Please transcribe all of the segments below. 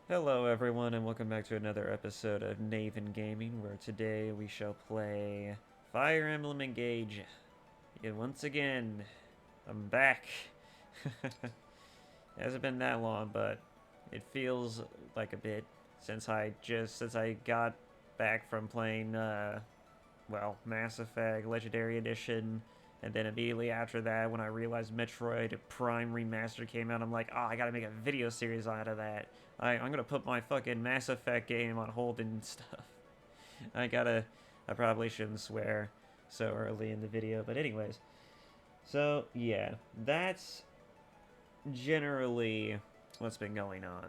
Hello everyone and welcome back to another episode of Naven Gaming, where today we shall play Fire Emblem Engage. And once again, I'm back. It hasn't been that long, but it feels like a bit since I got back from playing Mass Effect Legendary Edition, and then immediately after that, when I realized Metroid Prime Remastered came out, I'm like, oh, I gotta make a video series out of that. I'm gonna put my fucking Mass Effect game on hold and stuff. I gotta. I probably shouldn't swear so early in the video, but anyways. So, yeah, that's generally what's been going on.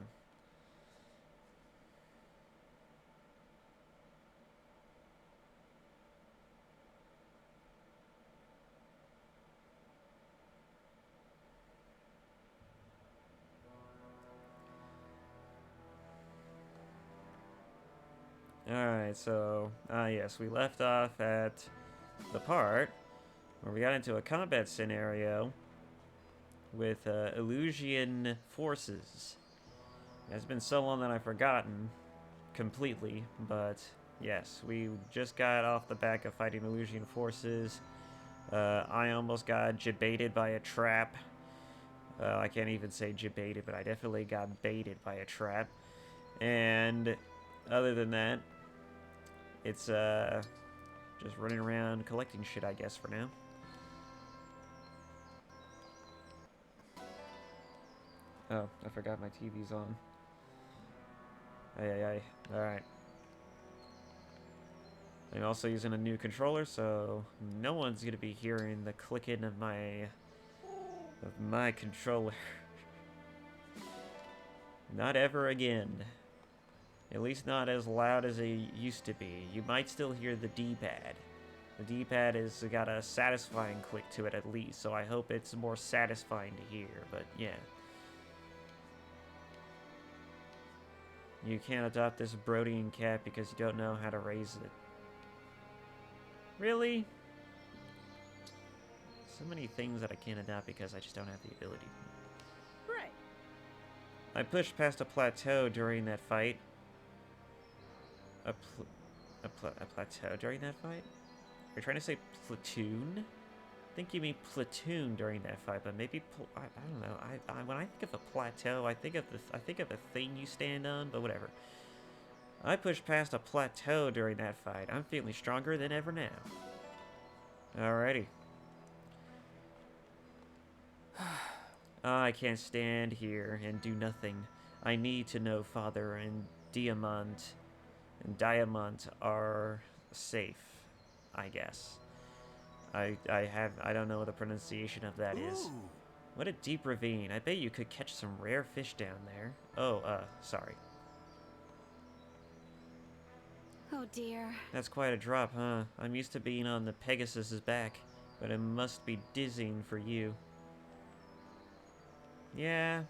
Alright, so, yes, we left off at the part where we got into a combat scenario with Elusian forces. It's been so long that I've forgotten completely, but yes, we just got off the back of fighting Elusian forces. I almost got jebaited by a trap. I can't even say jebaited, but I definitely got baited by a trap. And other than that, it's just running around collecting shit, I guess, for now. Oh, I forgot my TV's on. Ay. Alright. I'm also using a new controller, so no one's gonna be hearing the clicking of my controller. Not ever again. At least not as loud as it used to be. You might still hear the D-pad. The D-pad has got a satisfying click to it at least, so I hope it's more satisfying to hear, but yeah. You can't adopt this Brodian cat because you don't know how to raise it. Really? So many things that I can't adopt because I just don't have the ability. Right. I pushed past a plateau during that fight. A plateau during that fight? Are you trying to say platoon? I think you mean platoon during that fight, but maybe I don't know. When I think of a plateau, I think of a thing you stand on, but whatever. I pushed past a plateau during that fight. I'm feeling stronger than ever now. Alrighty. I can't stand here and do nothing. I need to know Father and Diamant are safe, I guess. I don't know what the pronunciation of that is. Ooh. What a deep ravine. I bet you could catch some rare fish down there. Oh, sorry. Oh dear. That's quite a drop, huh? I'm used to being on the Pegasus's back, but it must be dizzying for you. Yeah,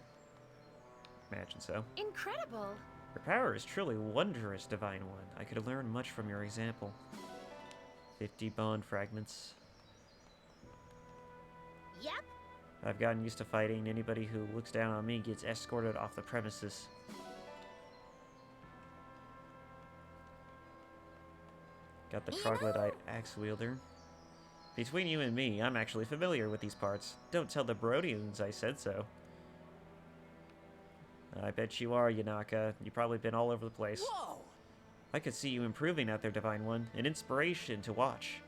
imagine so. Incredible. Your power is truly wondrous, Divine One. I could learn much from your example. 50 bond fragments. Yep. I've gotten used to fighting. Anybody who looks down on me gets escorted off the premises. Got the troglodyte axe wielder. Between you and me, I'm actually familiar with these parts. Don't tell the Brodians I said so. I bet you are, Yanaka. You've probably been all over the place. Whoa. I could see you improving out there, Divine One. An inspiration to watch.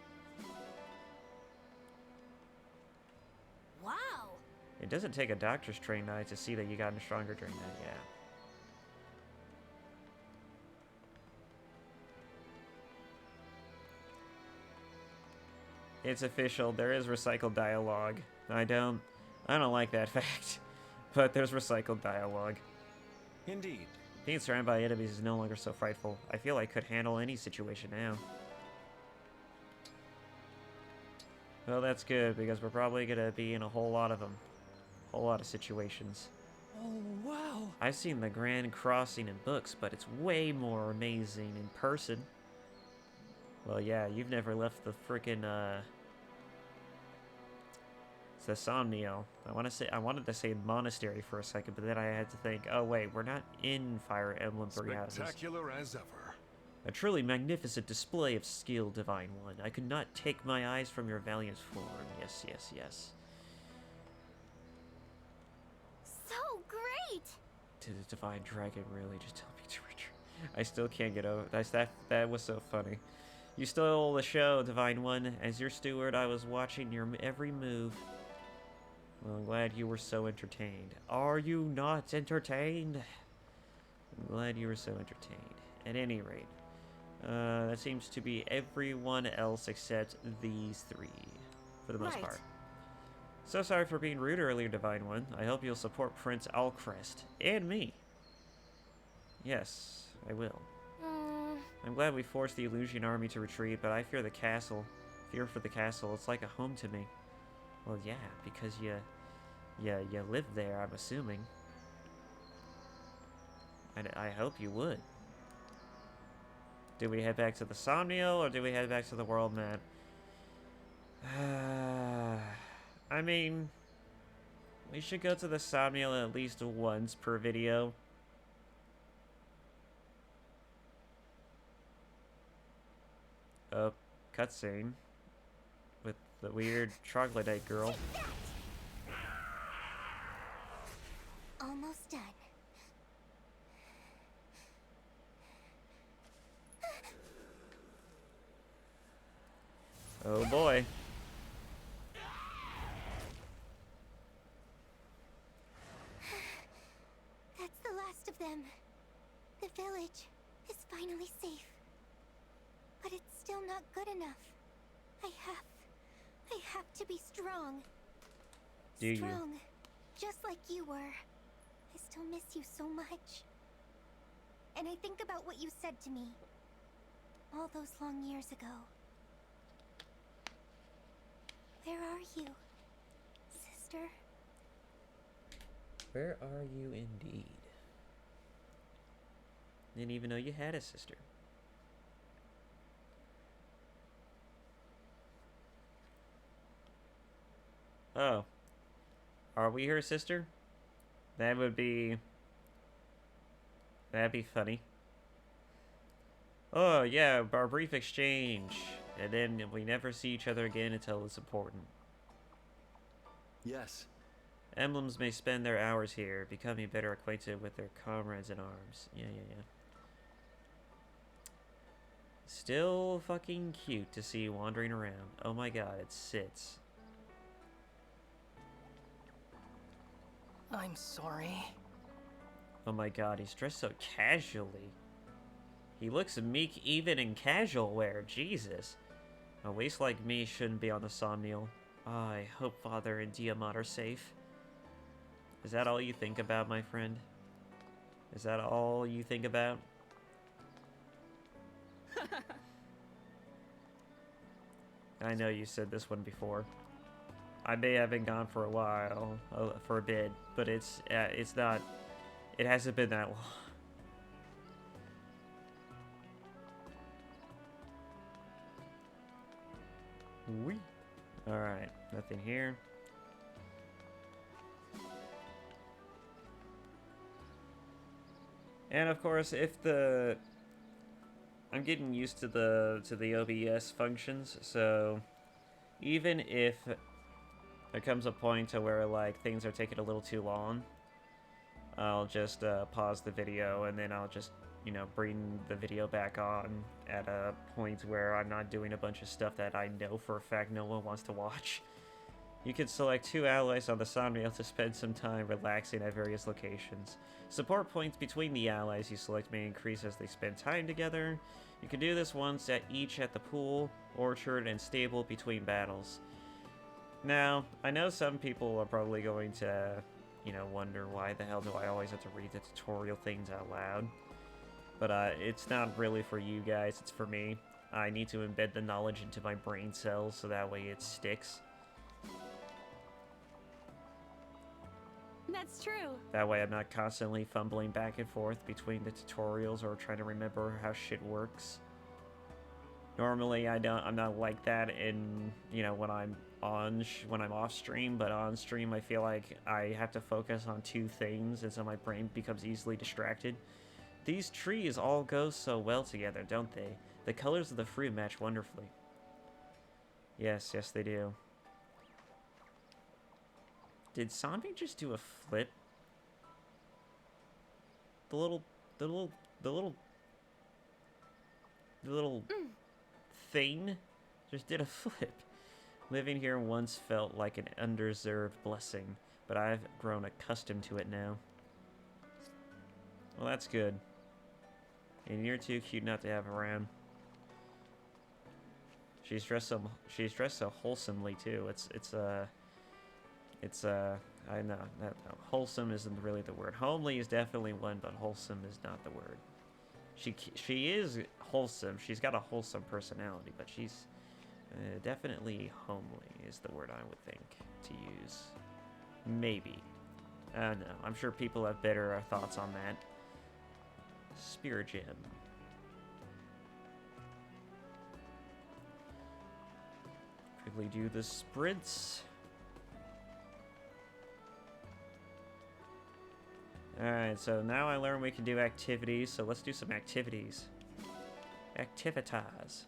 Wow. It doesn't take a doctor's trained eye to see that you gotten stronger during that, yeah. It's official. There is recycled dialogue. I don't like that fact, but there's recycled dialogue. Indeed. Being surrounded by enemies is no longer so frightful. I feel I could handle any situation now. Well, that's good, because we're probably gonna be in a whole lot of them. A whole lot of situations. Oh, wow. I've seen the Grand Crossing in books, but it's way more amazing in person. Well, yeah, you've never left the frickin', It's the Somniel. I wanted to say monastery for a second, but then I had to think, oh wait, we're not in Fire Emblem Three Houses. Spectacular as ever. A truly magnificent display of skill, Divine One. I could not take my eyes from your valiant form. Yes, yes, yes. So great! Did the Divine Dragon really just tell me to retreat? I still can't get over that was so funny. You stole the show, Divine One. As your steward, I was watching your every move. Well, I'm glad you were so entertained. Are you not entertained? I'm glad you were so entertained. At any rate, that seems to be everyone else except these three, for the most part. So sorry for being rude earlier, Divine One. I hope you'll support Prince Alcrest and me. Yes, I will. I'm glad we forced the Elusian army to retreat, but I fear the castle. Fear for the castle. It's like a home to me. Well, yeah, because you live there, I'm assuming. I hope you would. Do we head back to the Somniel, or do we head back to the world map? I mean, we should go to the Somniel at least once per video. Oh, cutscene with the weird troglodyte girl. Almost done. Oh boy. That's the last of them. The village is finally safe. But it's still not good enough. I have to be strong. Do you? Strong, just like you were. I still miss you so much. And I think about what you said to me all those long years ago. Where are you, sister? Where are you indeed? Didn't even know you had a sister. Oh. Are we her sister? That'd be funny. Oh, yeah, our brief exchange. And then we never see each other again until it's important. Yes. Emblems may spend their hours here, becoming better acquainted with their comrades in arms. Yeah. Still fucking cute to see wandering around. Oh my god, it sits. I'm sorry. Oh my god, he's dressed so casually. He looks meek even in casual wear, Jesus. A waste like me shouldn't be on the Somniel. I hope Father and Diamant are safe. Is that all you think about, my friend? Is that all you think about? I know you said this one before. I may have been gone for a while, for a bit, but it's not, it hasn't been that long. Wee. Alright, nothing here. And of course, if the... I'm getting used to the OBS functions, so even if there comes a point to where like things are taking a little too long, I'll just pause the video and then I'll just, you know, bring the video back on at a point where I'm not doing a bunch of stuff that I know for a fact no one wants to watch. You can select 2 allies on the Somniel to spend some time relaxing at various locations. Support points between the allies you select may increase as they spend time together. You can do this once at each at the pool, orchard, and stable between battles. Now, I know some people are probably going to, you know, wonder why the hell do I always have to read the tutorial things out loud. But it's not really for you guys, it's for me. I need to embed the knowledge into my brain cells so that way it sticks. That's true. That way I'm not constantly fumbling back and forth between the tutorials or trying to remember how shit works. Normally I'm not like that in, you know, when I'm when I'm off stream, but on stream I feel like I have to focus on two things, and so my brain becomes easily distracted. These trees all go so well together, don't they? The colors of the fruit match wonderfully. Yes, yes they do. Did Zombie just do a flip? The little thing just did a flip. Living here once felt like an undeserved blessing, but I've grown accustomed to it now. Well, that's good. And you're too cute not to have around. She's dressed so wholesomely too. I know, no, wholesome isn't really the word. Homely is definitely one, but wholesome is not the word. She is wholesome. She's got a wholesome personality, but she's definitely homely is the word I would think to use. Maybe. I don't know. I'm sure people have better thoughts on that. Spirit Gem. Quickly do the sprints. Alright, so now I learned we can do activities, so let's do some activities. Activitize.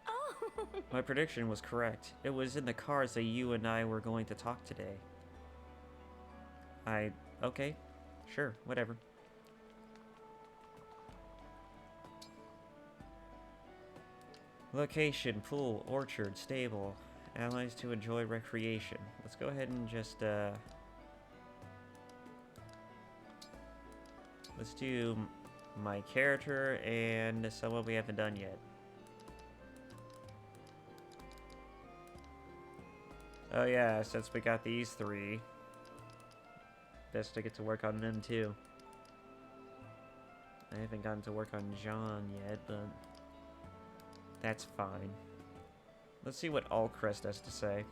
Oh! My prediction was correct. It was in the cards that you and I were going to talk today. Okay. Sure, whatever. Location, pool, orchard, stable. Allies to enjoy recreation. Let's go ahead and just, let's do my character and someone we haven't done yet. Oh yeah, since we got these three, best to get to work on them too. I haven't gotten to work on John yet, but that's fine. Let's see what Allcrest has to say.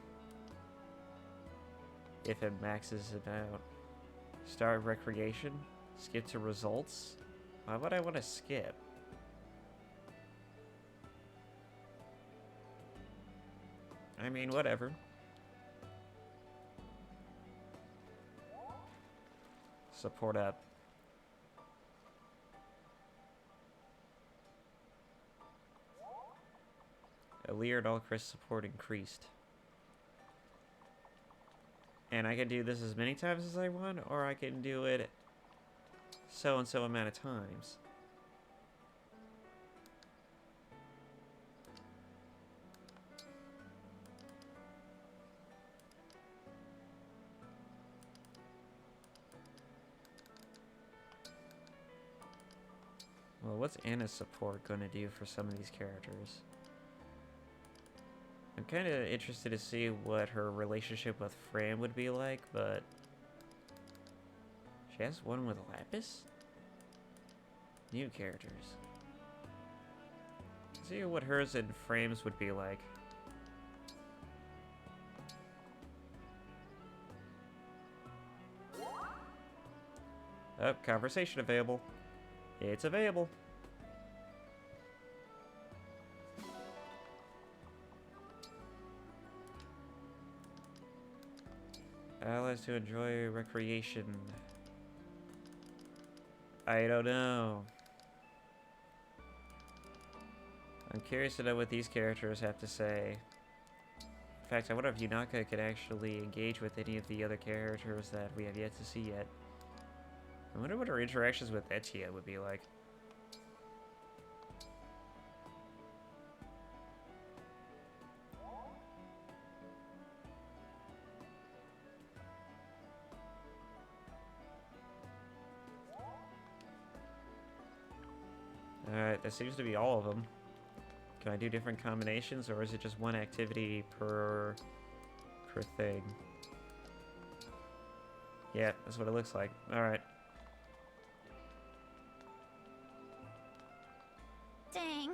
If it maxes it out. Start recreation? Skip to results? Why would I want to skip? I mean, whatever. Support up. Lear and Allcrest support increased. And I can do this as many times as I want, or I can do it so and so amount of times. Well, what's Anna's support going to do for some of these characters? I'm kind of interested to see what her relationship with Fran would be like, but she has one with Lapis? New characters. Let's see what hers and Frames would be like. Oh, conversation available. It's available. Allies to enjoy recreation. I don't know. I'm curious to know what these characters have to say. In fact, I wonder if Yunaka could actually engage with any of the other characters that we have yet to see yet. I wonder what her interactions with Etia would be like. Alright, that seems to be all of them. Can I do different combinations, or is it just one activity per thing? Yeah, that's what it looks like. Alright. Dang.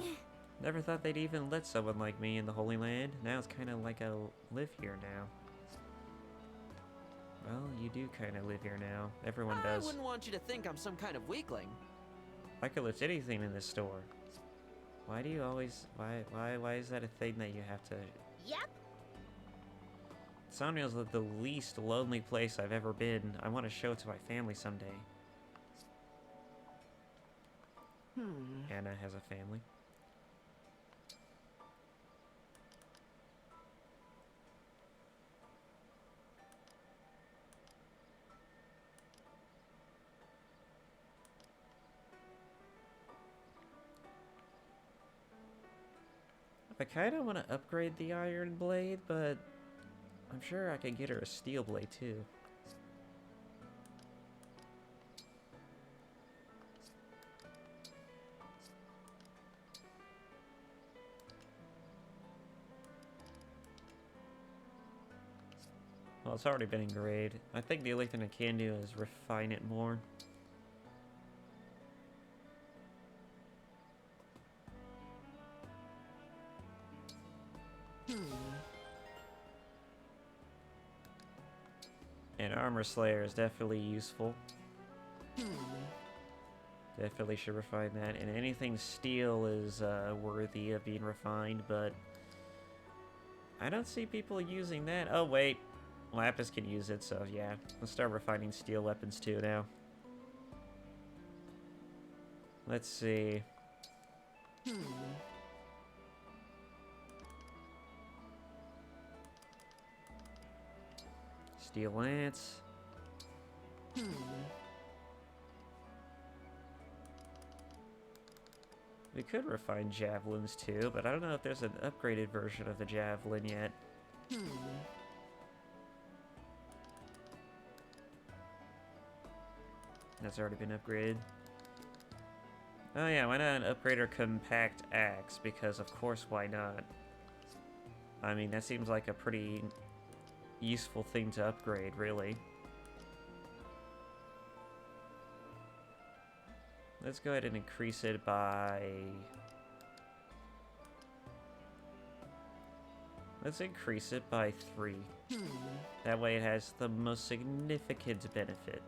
Never thought they'd even let someone like me in the Holy Land. Now it's kind of like I live here now. Well, you do kind of live here now. Everyone I does. wouldn't want you to think I'm some kind of weakling. I could lift anything in this store. Why do you always... Why is that a thing that you have to... Yep. Sanrio's the least lonely place I've ever been. I want to show it to my family someday. Anna has a family. I kind of want to upgrade the iron blade, but I'm sure I could get her a steel blade too. Well, it's already been engraved. I think the only thing I can do is refine it more. And Armor Slayer is definitely useful. Definitely should refine that. And anything steel is worthy of being refined, but I don't see people using that. Oh, wait. Lapis can use it, so yeah. Let's start refining steel weapons too now. Let's see. Steel lance. We could refine javelins too, but I don't know if there's an upgraded version of the javelin yet. That's already been upgraded. Oh yeah, why not upgrade our compact axe? Because of course, why not? I mean, that seems like a pretty useful thing to upgrade, really. Let's go ahead and increase it by... Let's increase it by 3. That way it has the most significant benefit.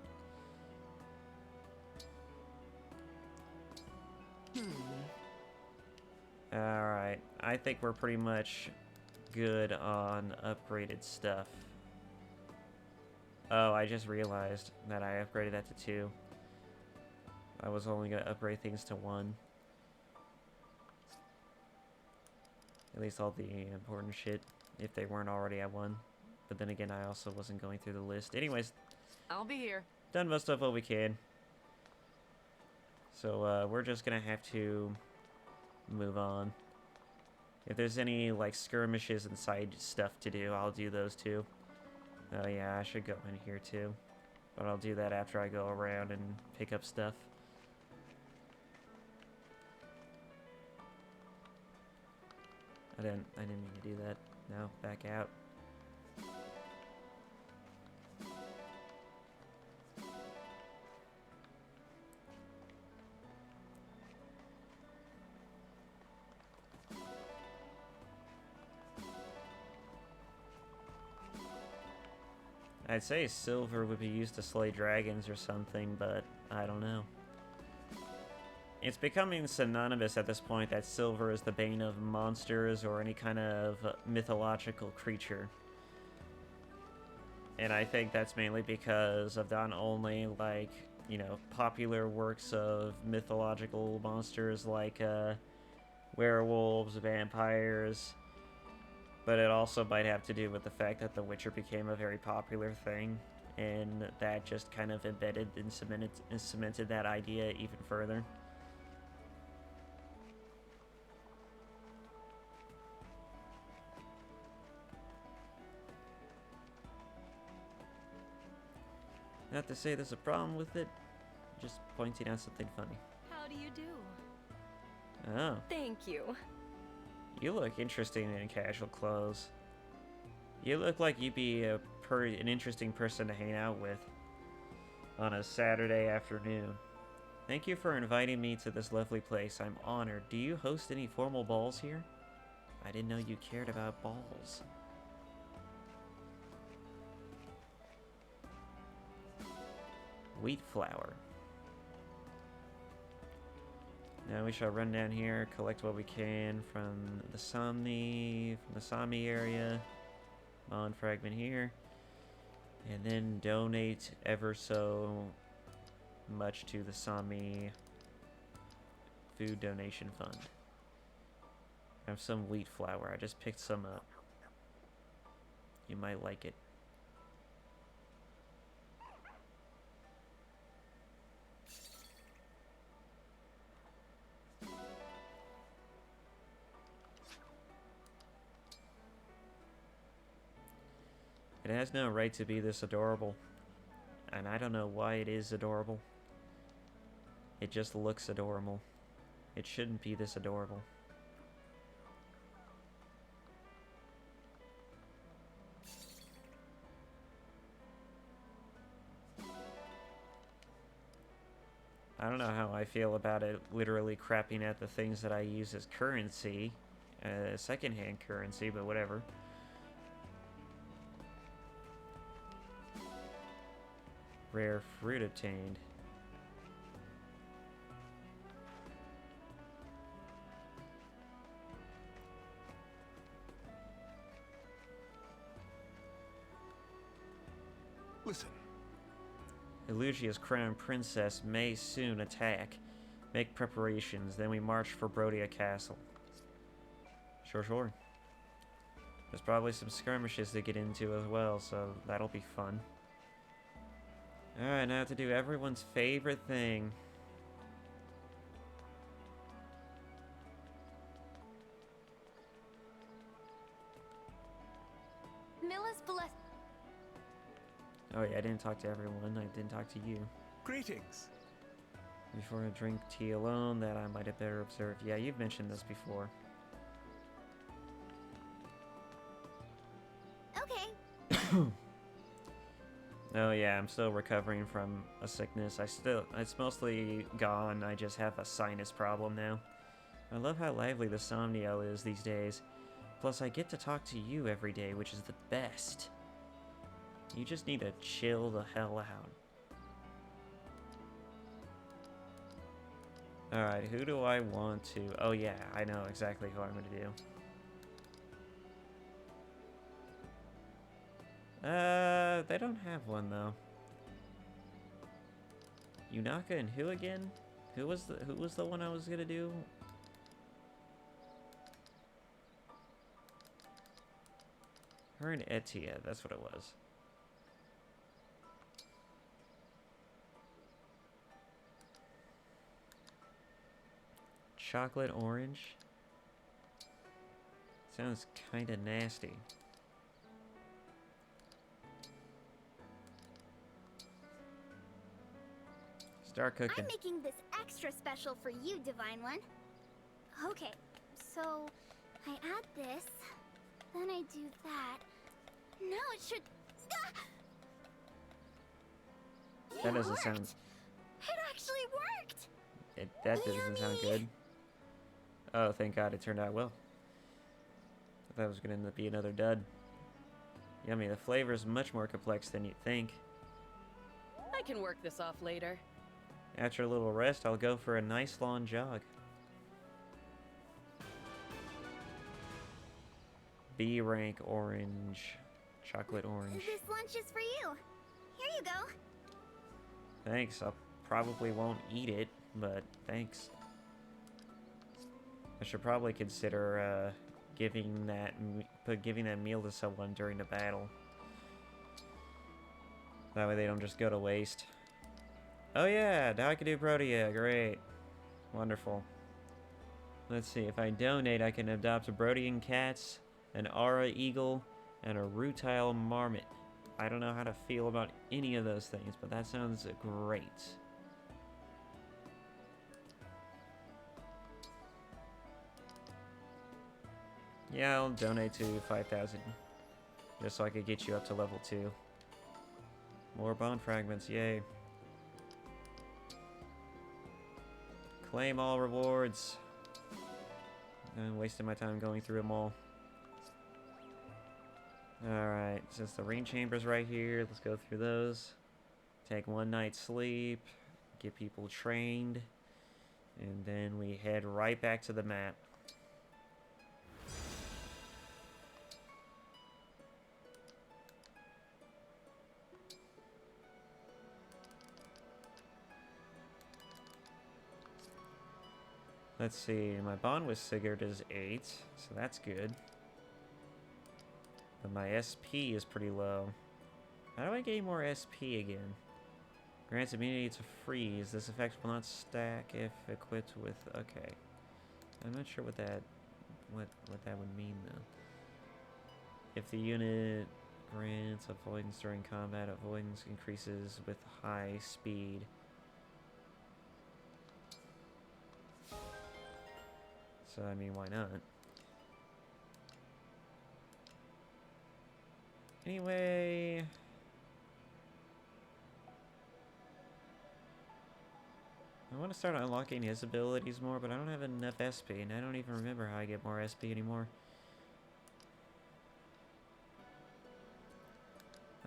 Alright, I think we're pretty much good on upgraded stuff. Oh, I just realized that I upgraded that to 2. I was only going to upgrade things to 1. At least all the important shit, if they weren't already at 1. But then again, I also wasn't going through the list. Anyways, I'll be here. done most of what we can. So, we're just going to have to move on. If there's any, like, skirmishes and side stuff to do, I'll do those too. Oh yeah, I should go in here too. But I'll do that after I go around and pick up stuff. I didn't mean to do that. No, back out. I'd say silver would be used to slay dragons or something, but I don't know. It's becoming synonymous at this point that silver is the bane of monsters or any kind of mythological creature. And I think that's mainly because of not only, like, you know, popular works of mythological monsters like werewolves, vampires, but it also might have to do with the fact that The Witcher became a very popular thing, and that just kind of embedded and cemented that idea even further. Not to say there's a problem with it, just pointing out something funny. How do you do? Oh, Thank you. you look interesting in casual clothes. You look like you'd be an interesting person to hang out with on a Saturday afternoon. Thank you for inviting me to this lovely place. I'm honored. Do you host any formal balls here? I didn't know you cared about balls. Wheat flour. Now we shall run down here, collect what we can from the Somni area. Mon fragment here. And then donate ever so much to the Somni food donation fund. I have some wheat flour. I just picked some up. You might like it. It has no right to be this adorable. And I don't know why it is adorable. It just looks adorable. It shouldn't be this adorable. I don't know how I feel about it literally crapping at the things that I use as currency, secondhand currency, but whatever. Rare fruit obtained. Listen. Elusia's crown princess may soon attack. Make preparations, then we march for Brodia Castle. Sure. There's probably some skirmishes to get into as well, so that'll be fun. Alright, now I have to do everyone's favorite thing. Milla's blessed. Oh yeah, I didn't talk to everyone. I didn't talk to you. Greetings. Before I drink tea alone, that I might have better observed. Yeah, you've mentioned this before. Okay. Oh yeah, I'm still recovering from a sickness. It's mostly gone. I just have a sinus problem now. I love how lively the Somniel is these days. Plus, I get to talk to you every day, which is the best. You just need to chill the hell out. Alright, who do I want to... Oh yeah, I know exactly who I'm going to do. They don't have one though. Yunaka and who again? Who was the one I was gonna do? Her and Etia, that's what it was. Chocolate orange? Sounds kinda nasty. Start cooking. I'm making this extra special for you, Divine One. Okay, so I add this, then I do that. Now it should... Ah! That doesn't sound... It actually worked! That doesn't sound good. Oh, thank God it turned out well. I thought it was going to end up being another dud. Yummy, the flavor is much more complex than you'd think. I can work this off later. After a little rest, I'll go for a nice long jog. B rank orange. Chocolate orange. This lunch is for you. Here you go. Thanks, I probably won't eat it, but thanks. I should probably consider giving that meal to someone during the battle. That way they don't just go to waste. Oh yeah, now I can do Brodia, great. Wonderful. Let's see, if I donate, I can adopt a Brodian cats, an Aura eagle, and a Rutile marmot. I don't know how to feel about any of those things, but that sounds great. Yeah, I'll donate to 5,000. Just so I could get you up to level 2. More bond fragments, yay. Claim all rewards. I'm wasting my time going through them all. Alright, since the ring chamber's right here, let's go through those. take one night's sleep, get people trained, and then we head right back to the map. Let's see, my bond with Sigurd is 8, so that's good. But my SP is pretty low. How do I gain more SP again? Grants immunity to freeze. This effect will not stack if equipped with... Okay. I'm not sure what that would mean, though. If the unit grants avoidance during combat, avoidance increases with high speed. So, I mean, why not? Anyway... I want to start unlocking his abilities more, but I don't have enough SP, and I don't even remember how I get more SP anymore.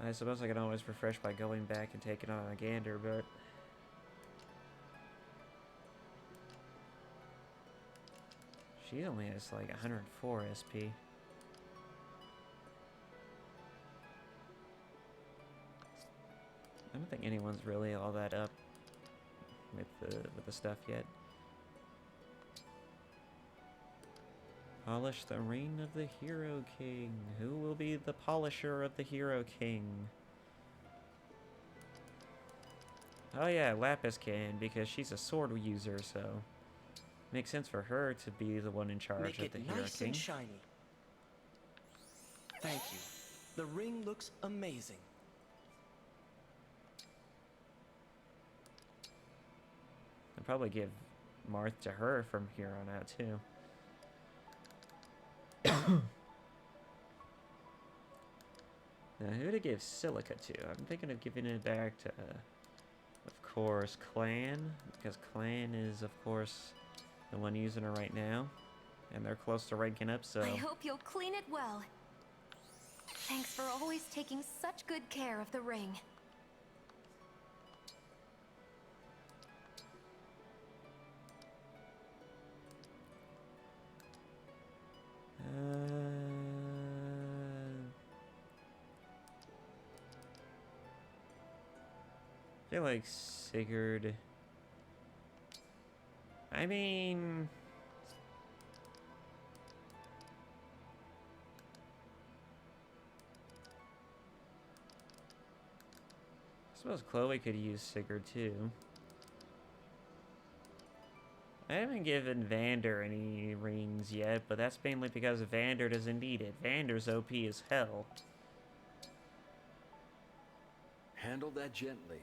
I suppose I can always refresh by going back and taking on a gander, but... She only has like 104 SP. I don't think anyone's really all that up with the stuff yet. Polish the reign of the Hero King. Who will be the polisher of the Hero King? Oh yeah, Lapis can, because she's a sword user, so makes sense for her to be the one in charge of the Hero nice King. and shiny. Thank you. The ring looks amazing. I'll probably give Marth to her from here on out, too. Now, who to give Silica to? I'm thinking of giving it back to, of course, Clan. Because Clan is, of course, the one using her right now. And they're close to ranking up, so... I hope you'll clean it well. Thanks for always taking such good care of the ring. I feel like Sigurd... I mean... I suppose Chloe could use Sigurd too. I haven't given Vander any rings yet, but that's mainly because Vander doesn't need it. Vander's OP as hell. Handle that gently.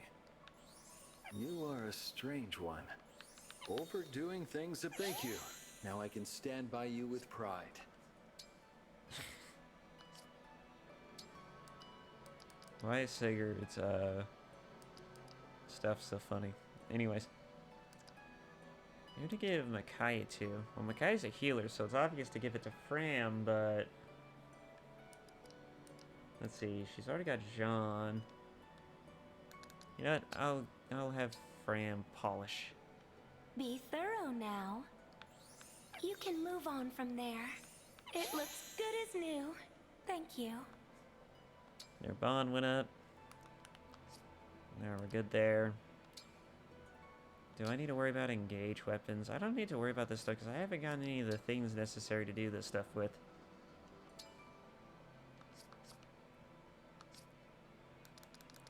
You are a strange one. Overdoing things to thank you. Now I can stand by you with pride. Why is Sigurd's stuff so funny? Anyways. Who to give Micaiah to? Well, Micaiah's a healer, so it's obvious to give it to Fram, but... Let's see, she's already got John. You know what? I'll have Fram polish. Be thorough now. You can move on from there. It looks good as new. Thank you. Their bond went up. Now we're good there. Do I need to worry about engage weapons? I don't need to worry about this stuff because I haven't gotten any of the things necessary to do this stuff with.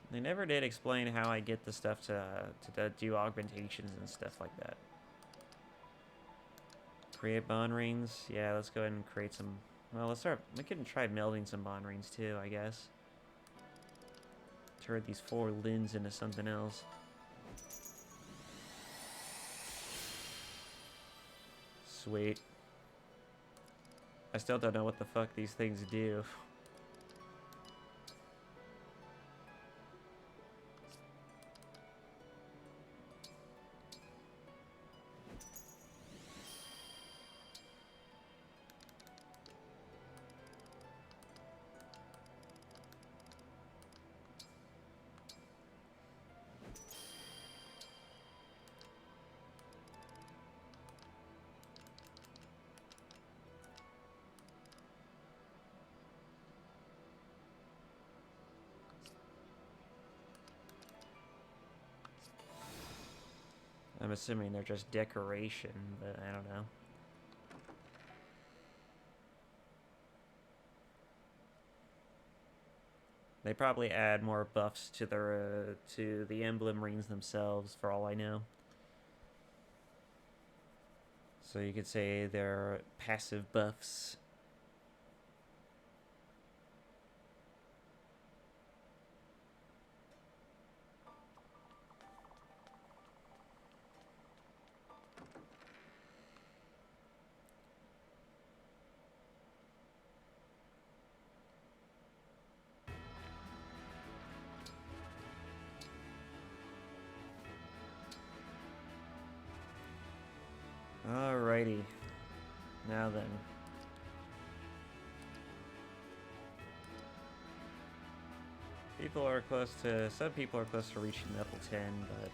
They never did explain how I get the stuff to do augmentations and stuff like that. Create bond rings. Yeah, let's go ahead and create some. Well, let's start. We can try melding some bond rings too, I guess. Turn these 4 lins into something else. Sweet. I still don't know what the fuck these things do. I'm assuming they're just decoration, but I don't know. They probably add more buffs to the emblem rings themselves, for all I know. So you could say they're passive buffs. Alrighty. Now then. Some people are close to reaching level 10, but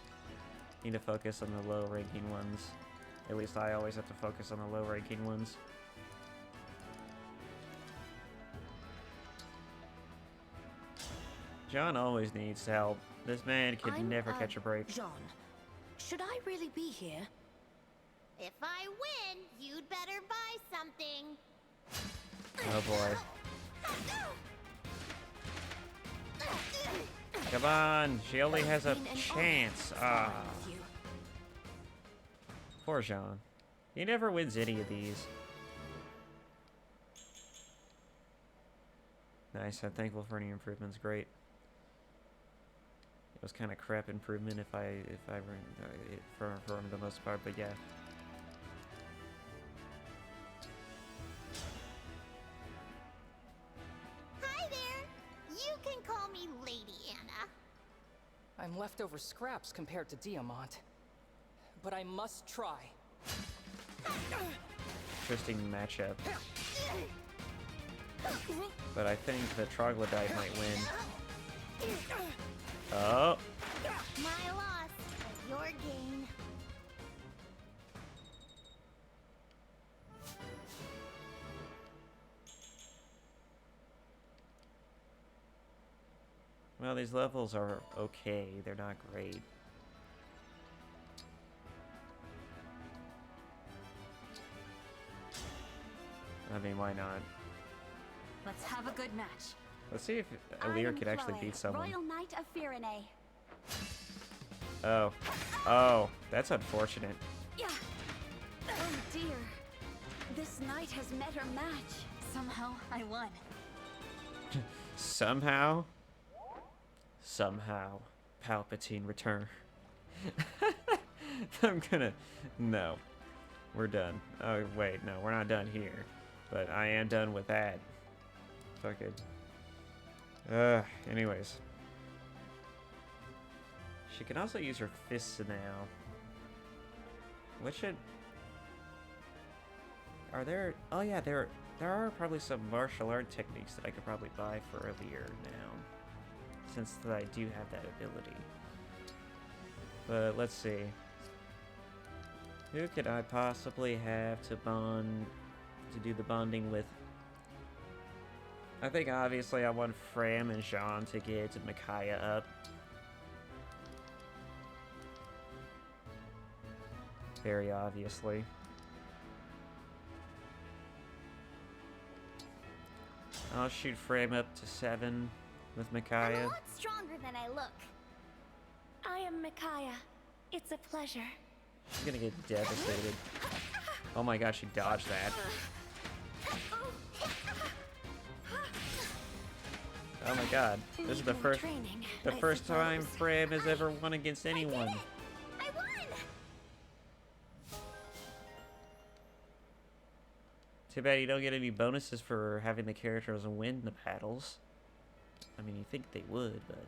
need to focus on the low ranking ones. At least I always have to focus on the low ranking ones. John always needs help. This man could never catch a break. Jean, should I really be here? If I win, you'd better buy something. Oh boy. Come on, she only has a chance. Ah. Poor Jean. He never wins any of these. Nice, I'm thankful for any improvements. Great. It was kind of crap improvement if I for the most part, but yeah. Hi there. You can call me Lady Anna. I'm leftover scraps compared to Diamant. But I must try. Interesting matchup. But I think the troglodyte might win. Oh. My loss, but your gain. Well, these levels are okay. They're not great. I mean, why not? Let's have a good match. Let's see if Alir could actually beat someone. Royal Knight of Firene. Oh. Oh, that's unfortunate. Yeah. Oh dear. This knight has met her match. Somehow I won. Somehow? Somehow. Palpatine return. No. We're done. Oh, wait, no, we're not done here. But I am done with that. Fucking. Anyways. She can also use her fists now. What should... Are there... Oh yeah, there are probably some martial art techniques that I could probably buy for earlier now. Since I do have that ability. But let's see. Who could I possibly have to bond... to do the bonding with? I think obviously I want Fram and Jean to get Micaiah up. Very obviously. I'll shoot Fram up to 7 with I'm Micaiah. a lot stronger than I look. I am Micaiah. It's a pleasure. She's gonna get devastated. Oh my god, she dodged that. Oh my god. This is the first time Fram has ever won against anyone. I won! Too bad you don't get any bonuses for having the characters win the battles. I mean, you think they would, but...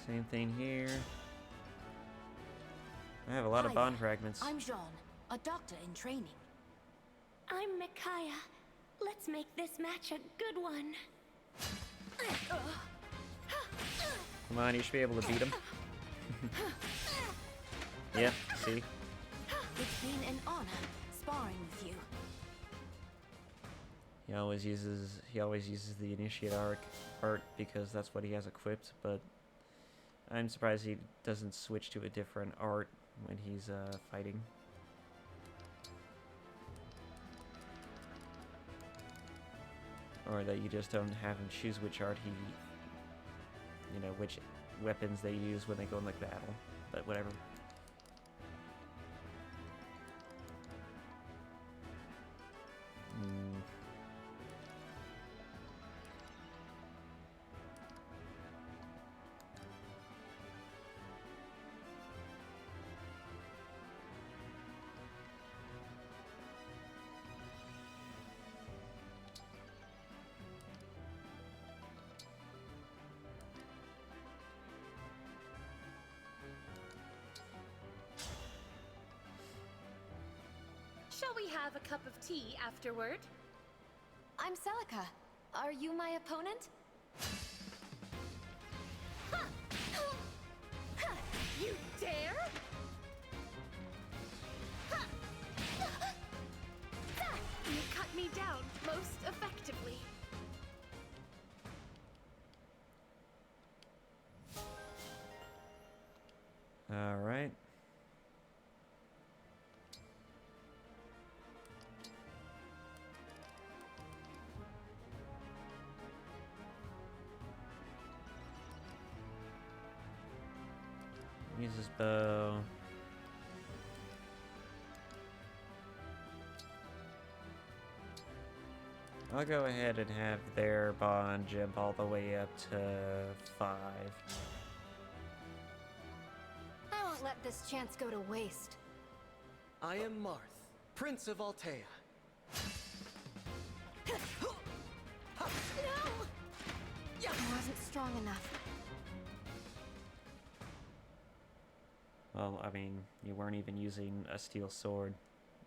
Same thing here. I have a lot of bond fragments. I'm Jean, a doctor in training. I'm Micaiah. Let's make this match a good one. Come on, you should be able to beat him. Yep, see? It's been an honor sparring with you. He always uses the initiate art because that's what he has equipped, but I'm surprised he doesn't switch to a different art when he's fighting. Or that you just don't have him choose which art he, which weapons they use when they go in like battle, but whatever. Shall we have a cup of tea afterward? I'm Celica. Are you my opponent? You dare? You cut me down most effectively. All right. Use his bow. I'll go ahead and have their bond jump all the way up to 5. I won't let this chance go to waste. I am Marth, Prince of Altea. I wasn't strong enough. Well, I mean, you weren't even using a steel sword.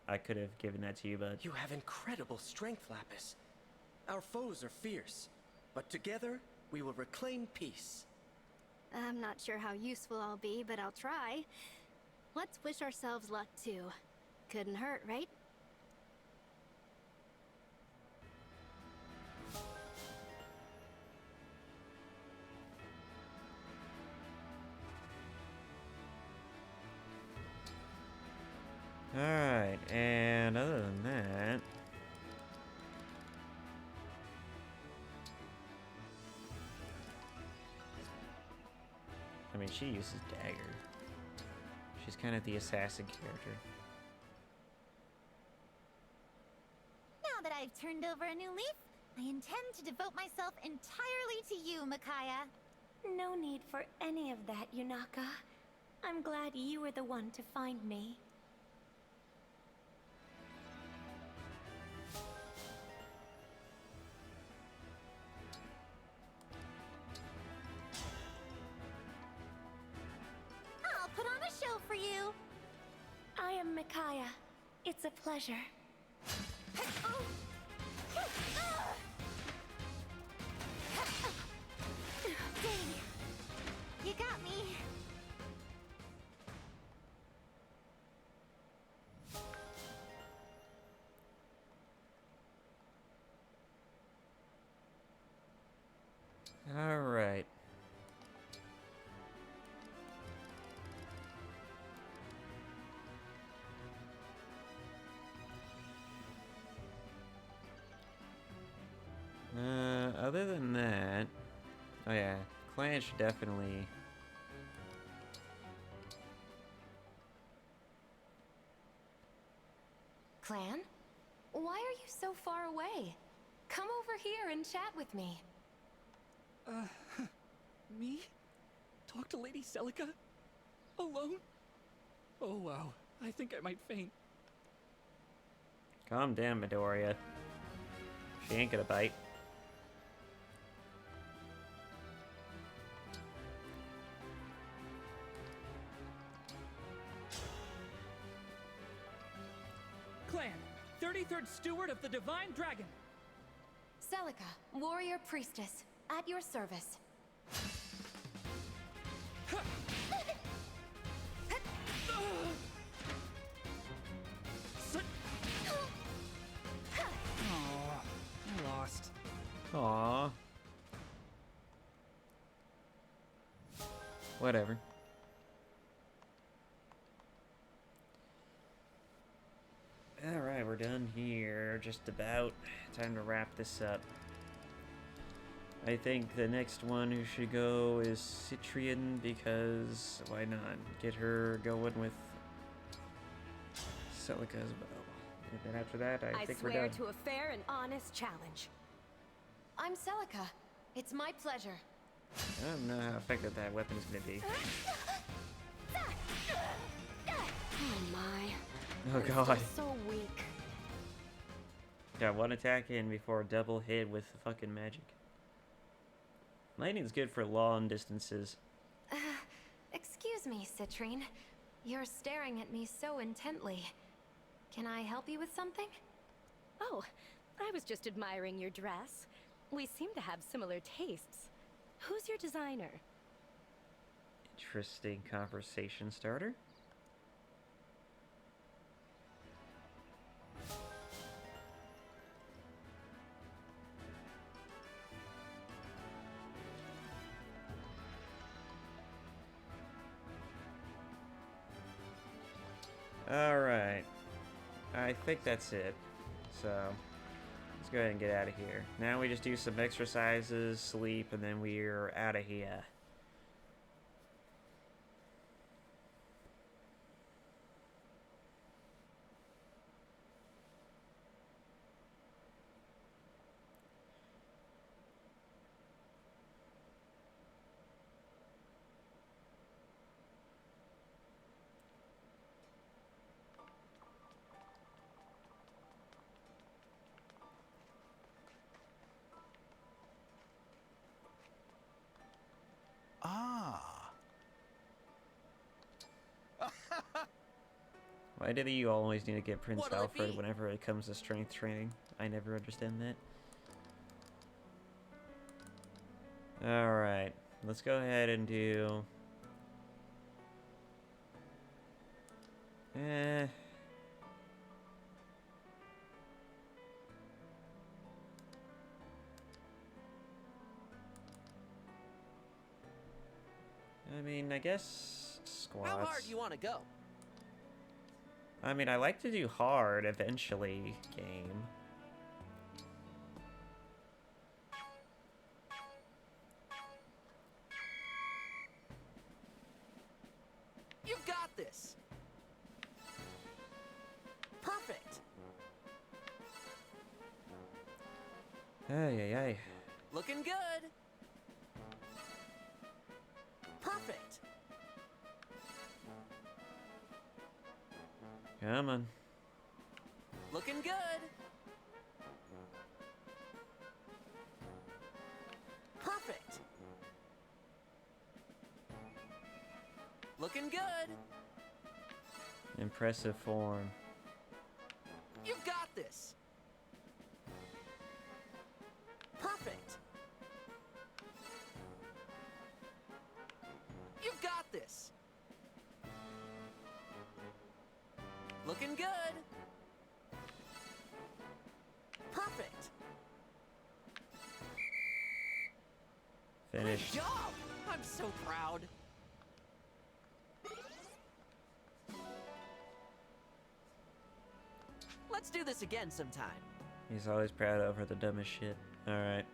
I could have given that to you, but You have incredible strength, Lapis. Our foes are fierce, but together we will reclaim peace. I'm not sure how useful I'll be, but I'll try. Let's wish ourselves luck too. Couldn't hurt, right? alright, and other than that, I mean, she uses dagger. She's kind of the assassin character. Now that I've turned over a new leaf, I intend to devote myself entirely to you, Micaiah. No need for any of that, Yunaka. I'm glad you were the one to find me. I'll put on a show for you. I am Micaiah. It's a pleasure. Dang. You got me. All right. Other than that, oh yeah, Clan should definitely. Clan? Why are you so far away? Come over here and chat with me. Me? Talk to Lady Celica? Alone? Oh wow, I think I might faint. Calm down, Midoriya. She ain't gonna bite. Clan, 33rd Steward of the Divine Dragon. Celica, warrior priestess, at your service. Whatever. Alright, we're done here. Just about. Time to wrap this up. I think the next one who should go is Citrian, because why not? Get her going with Celica as well. And then after that, I think we're swear done. to a fair and honest challenge. I'm Celica. It's my pleasure. I don't know how effective that weapon is going to be. Oh my. Oh I'm god. so weak. Got one attack in before a double hit with fucking magic. Lightning's good for long distances. Excuse me, Citrine. You're staring at me so intently. Can I help you with something? Oh, I was just admiring your dress. We seem to have similar tastes. Who's your designer? Interesting conversation starter. Alright. I think that's it. So, let's go ahead and get out of here. Now we just do some exercises, sleep, and then we're out of here. Why do you always need to get Prince What'll it Alfred be? whenever it comes to strength training? I never understand that. Alright, let's go ahead and do... I mean, I guess squats. How hard do you want to go? I mean, I like to do hard eventually, game. You've got this. Perfect. Ay, ay, ay. Looking good. Perfect. Come on. Looking good. Perfect. Looking good. Impressive form. You've got this. Perfect. You've got this. Looking good. Perfect. Finished. Good job. I'm so proud. Let's do this again sometime. He's always proud of her the dumbest shit. Alright.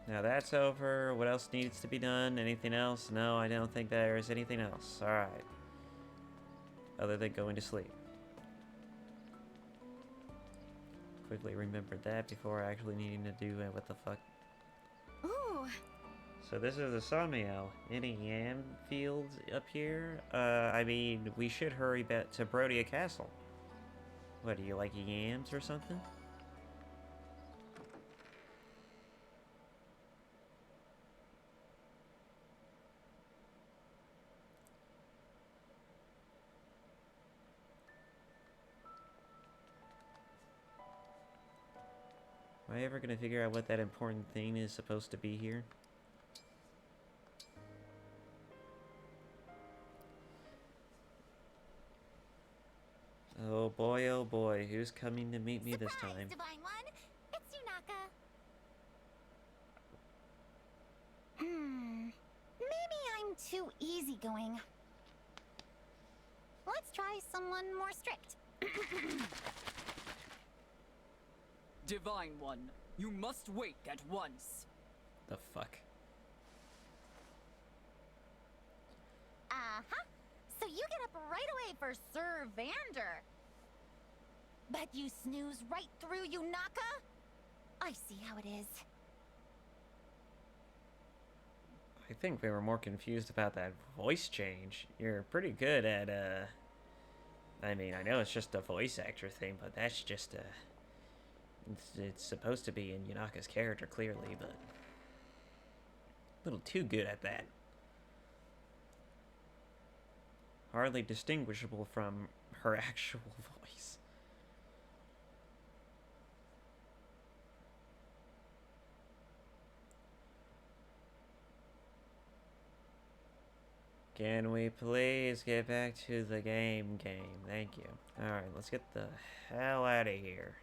Now that's over. What else needs to be done? Anything else? No, I don't think there is anything else. Alright. Other than going to sleep. Quickly remembered that before actually needing to do it. What the fuck? Ooh, So this is the sawmill. Any yam fields up here? I mean, we should hurry back to Brodia Castle. What, do you like yams or something? Am I ever gonna figure out what that important thing is supposed to be here? Oh boy, who's coming to meet me this time? Divine One, it's Yunaka. going. Let's try someone more strict. Divine One, you must wake at once. The fuck? Uh-huh. So you get up right away for Sir Vander. But you snooze right through Yunaka? I see how it is. I think we were more confused about that voice change. You're pretty good at, I mean, I know it's just a voice actor thing, but that's just, it's supposed to be in Yunaka's character, clearly, but a little too good at that. Hardly distinguishable from her actual voice. Can we please get back to the game? Thank you. Alright, let's get the hell out of here.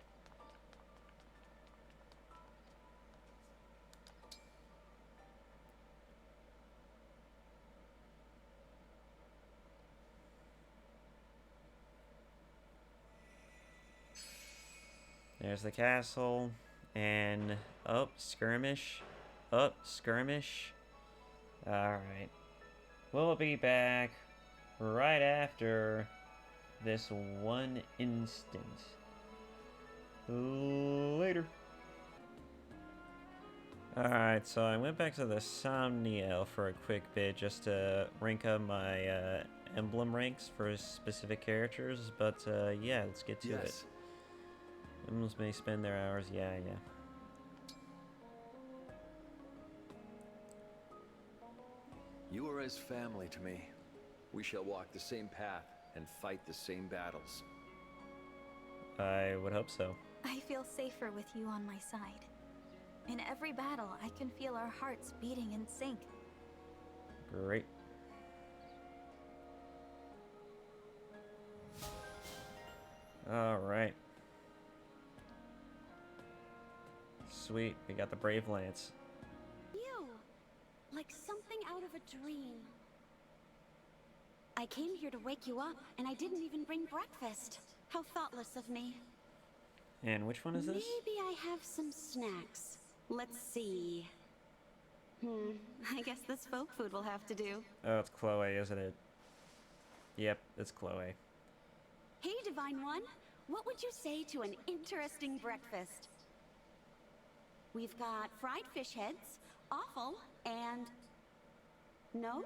There's the castle, and skirmish. Skirmish. Alright. We'll be back right after this one instant. Later. Alright, so I went back to the Somniel for a quick bit just to rank up my emblem ranks for specific characters, but yeah, let's get to it. Emblems may spend their hours, yeah. You are as family to me. We shall walk the same path and fight the same battles. I would hope so. I feel safer with you on my side. In every battle, I can feel our hearts beating in sync. Great. Alright. Sweet, we got the Brave Lance. You! Like something out of a dream. I came here to wake you up, and I didn't even bring breakfast. How thoughtless of me. And which one is this? Maybe I have some snacks. Let's see. I guess this folk food will have to do. Oh, it's Chloe, isn't it? Yep, it's Chloe. Hey, Divine One. What would you say to an interesting breakfast? We've got fried fish heads, offal, and... No?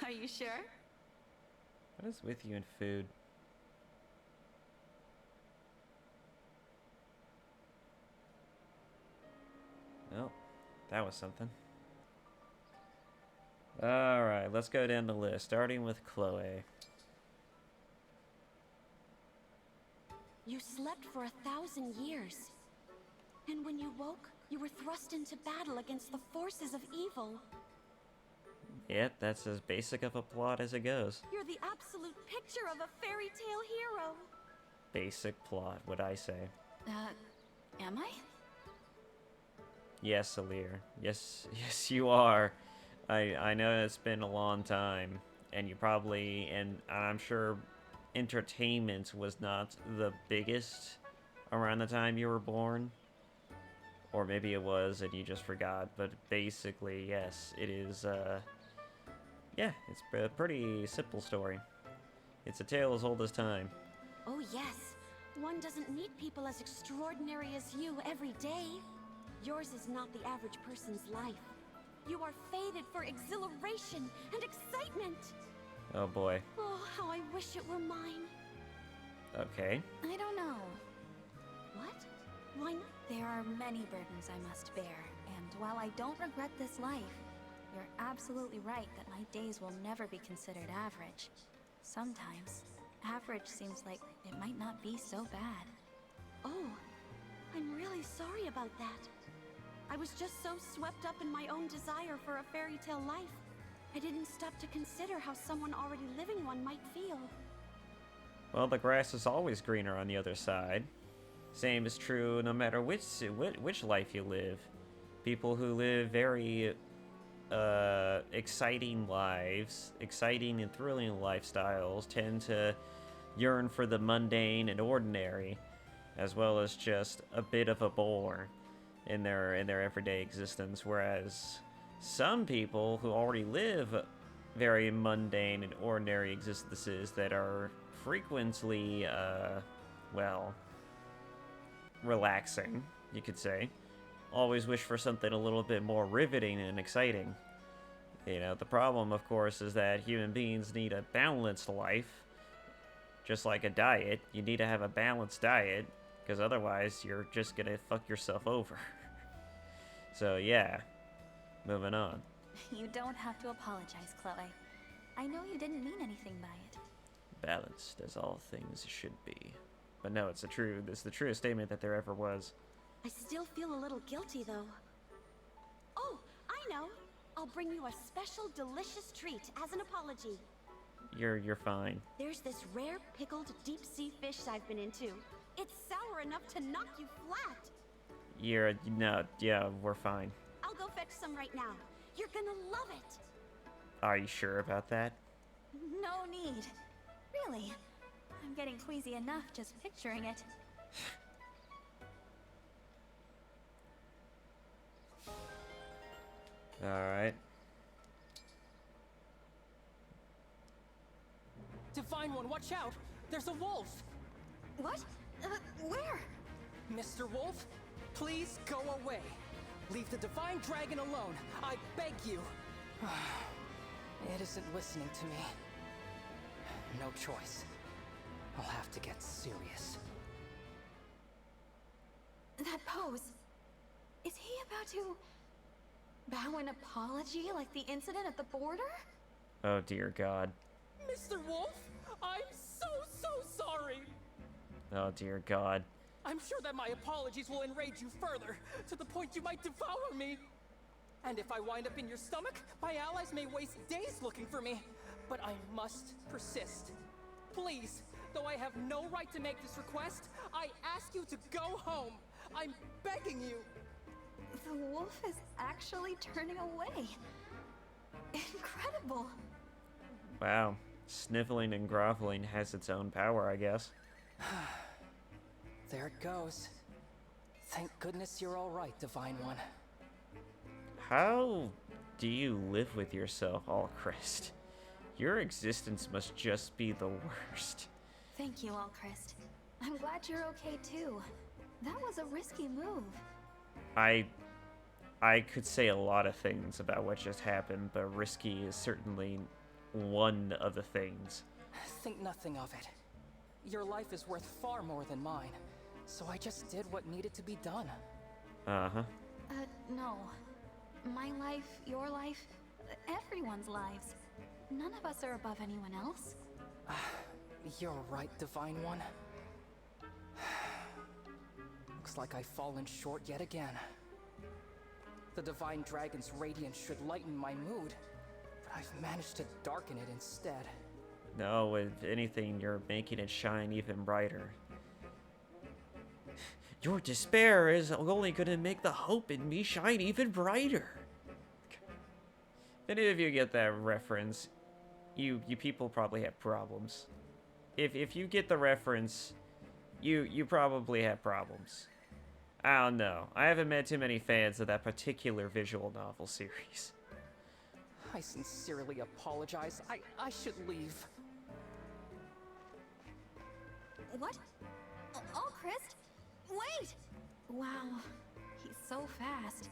Are you sure? What is with you and food? Oh, that was something. Alright, let's go down the list, starting with Chloe. You slept for 1,000 years. And when you woke, you were thrust into battle against the forces of evil. Yep, that's as basic of a plot as it goes. You're the absolute picture of a fairy tale hero. Basic plot, would I say. Am I? Yes, Alir. Yes, you are. I know it's been a long time, and you probably, and I'm sure entertainment was not the biggest around the time you were born. Or maybe it was and you just forgot, but basically, yes, it is, yeah, it's a pretty simple story. It's a tale as old as time. Oh yes, one doesn't meet people as extraordinary as you every day. Yours is not the average person's life. You are fated for exhilaration and excitement. Oh boy. Oh, how I wish it were mine. Okay. I don't know. What? Why not? There are many burdens I must bear, and while I don't regret this life, you're absolutely right that my days will never be considered average. Sometimes, average seems like it might not be so bad. Oh, I'm really sorry about that. I was just so swept up in my own desire for a fairy tale life. I didn't stop to consider how someone already living one might feel. Well, the grass is always greener on the other side. Same is true no matter which life you live. People who live very exciting lives, exciting and thrilling lifestyles, tend to yearn for the mundane and ordinary, as well as just a bit of a bore in their everyday existence, whereas some people who already live very mundane and ordinary existences that are frequently, well, relaxing, you could say, always wish for something a little bit more riveting and exciting. You know, the problem, of course, is that human beings need a balanced life. Just like a diet, you need to have a balanced diet, because otherwise you're just gonna fuck yourself over. So yeah, moving on. You don't have to apologize, Chloe. I know you didn't mean anything by it. Balanced as all things should be. But no, it's the truest statement that there ever was. I still feel a little guilty, though. Oh, I know. I'll bring you a special delicious treat as an apology. You're fine. There's this rare pickled deep-sea fish I've been into. It's sour enough to knock you flat. Yeah, we're fine. I'll go fetch some right now. You're gonna love it. Are you sure about that? No need. Really. I'm getting queasy enough just picturing it. Alright. Divine One, watch out! There's a wolf! What? Where? Mr. Wolf, please go away. Leave the Divine Dragon alone. I beg you. It isn't listening to me. No choice. I'll have to get serious. That pose. Is he about to bow an apology like the incident at the border? Oh dear God. Mr. Wolf, I'm so sorry. Oh dear God. I'm sure that my apologies will enrage you further, to the point you might devour me. And if I wind up in your stomach, my allies may waste days looking for me. But I must persist. Please, though I have no right to make this request, I ask you to go home. I'm begging you. The wolf is actually turning away. Incredible. Wow. Sniveling and groveling has its own power, I guess. There it goes. Thank goodness you're all right, Divine One. How do you live with yourself, Allchrist? Your existence must just be the worst. Thank you, Allchrist. I'm glad you're okay too. That was a risky move. I could say a lot of things about what just happened, but risky is certainly one of the things. Think nothing of it. Your life is worth far more than mine, so I just did what needed to be done. Uh-huh. No. My life, your life, everyone's lives. None of us are above anyone else. You're right, Divine One. Looks like I've fallen short yet again. The Divine Dragon's radiance should lighten my mood, but I've managed to darken it instead. No, if anything, you're making it shine even brighter. Your despair is only gonna make the hope in me shine even brighter. If any of you get that reference, you people probably have problems. If you get the reference, you probably have problems. I don't know. I haven't met too many fans of that particular visual novel series. I sincerely apologize. I should leave. What? Allchrist? Wait! Wow, he's so fast.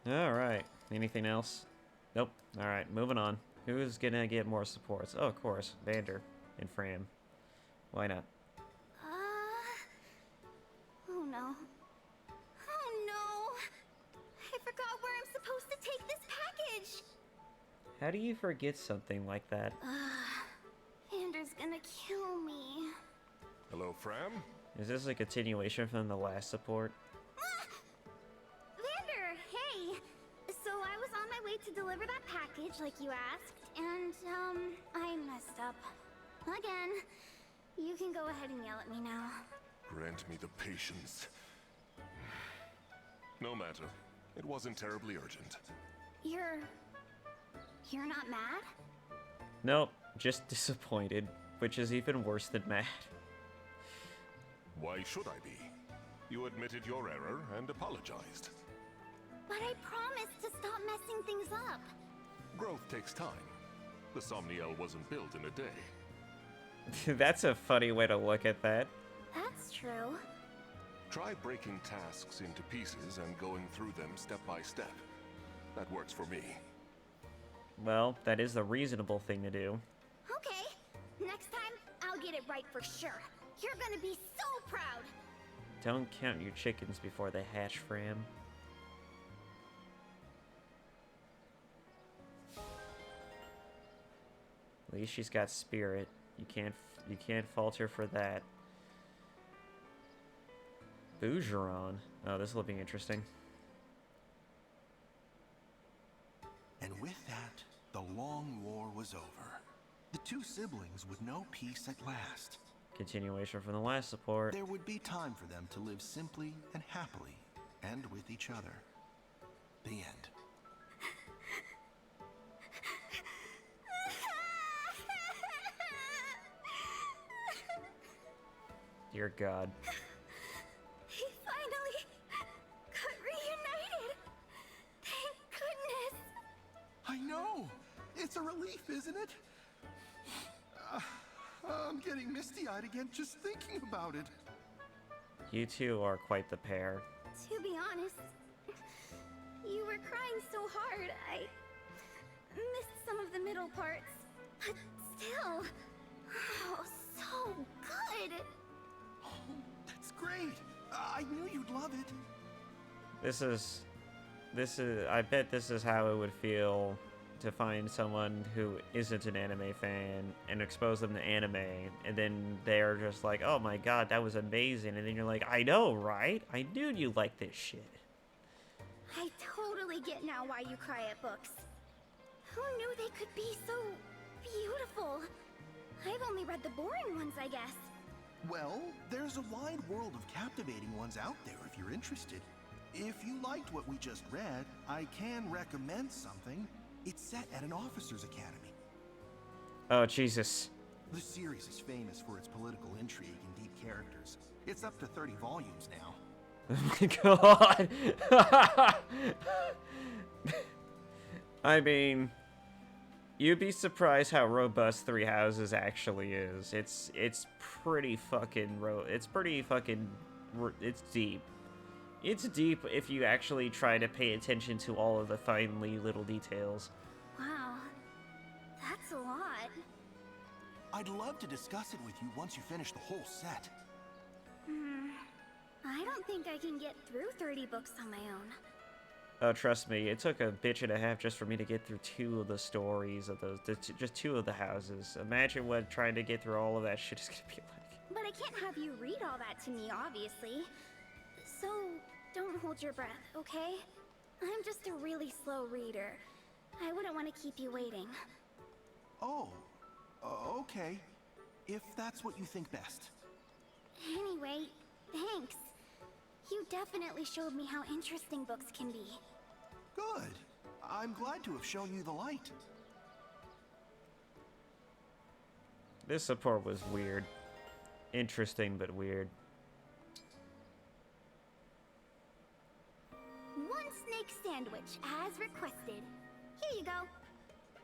Alright. Anything else? Nope. Alright, moving on. Who's gonna get more supports? Oh, of course. Vander and Fram. Why not? Oh no. Oh no! I forgot where I'm supposed to take this package! How do you forget something like that? Vander's gonna kill me. Hello, Fram? Is this a continuation from the last support? Vander, hey! So I was on my way to deliver that package like you asked, and, I messed up. Again. You can go ahead and yell at me now. Grant me the patience. No matter. It wasn't terribly urgent. You're not mad? Nope, just disappointed, which is even worse than mad. Why should I be? You admitted your error and apologized. But I promised to stop messing things up. Growth takes time. The Somniel wasn't built in a day. That's a funny way to look at that. That's true. Try breaking tasks into pieces and going through them step by step. That works for me. Well, that is the reasonable thing to do. Okay. Next time, I'll get it right for sure. You're gonna be so proud. Don't count your chickens before they hatch, Fram. At least she's got spirit. You can't falter for that. Bougeron. Oh, this will be interesting. And with that, the long war was over. The two siblings would know peace at last. Continuation from the last support. There would be time for them to live simply and happily, and with each other. The end. Dear God. He finally got reunited. Thank goodness. I know! It's a relief, isn't it? I'm getting misty-eyed again just thinking about it. You two are quite the pair. To be honest, you were crying so hard, I missed some of the middle parts. But still, oh, so good. Oh, that's great. I knew you'd love it. This is, I bet this is how it would feel to find someone who isn't an anime fan and expose them to anime, and then they're just like, oh my god, that was amazing, and then you're like, I know, right? I knew you liked this shit. I totally get now why you cry at books. Who knew they could be so beautiful? I've only read the boring ones, I guess. Well, there's a wide world of captivating ones out there if you're interested. If you liked what we just read, I can recommend something. It's set at an officer's academy. Oh, Jesus. The series is famous for its political intrigue and deep characters. It's up to 30 volumes now. Oh my god. I mean, you'd be surprised how robust Three Houses actually is. It's pretty fucking it's deep. It's deep if you actually try to pay attention to all of the finely little details. Wow, that's a lot. I'd love to discuss it with you once you finish the whole set. I don't think I can get through 30 books on my own. Oh, trust me, it took a bitch and a half just for me to get through 2 of the stories of those, just 2 of the houses. Imagine what trying to get through all of that shit is gonna be like. But I can't have you read all that to me, obviously. So, don't hold your breath, okay? I'm just a really slow reader. I wouldn't want to keep you waiting. Oh, okay. If that's what you think best. Anyway, thanks. You definitely showed me how interesting books can be. Good. I'm glad to have shown you the light. This support was weird. Interesting, but weird. One snake sandwich, as requested. Here you go.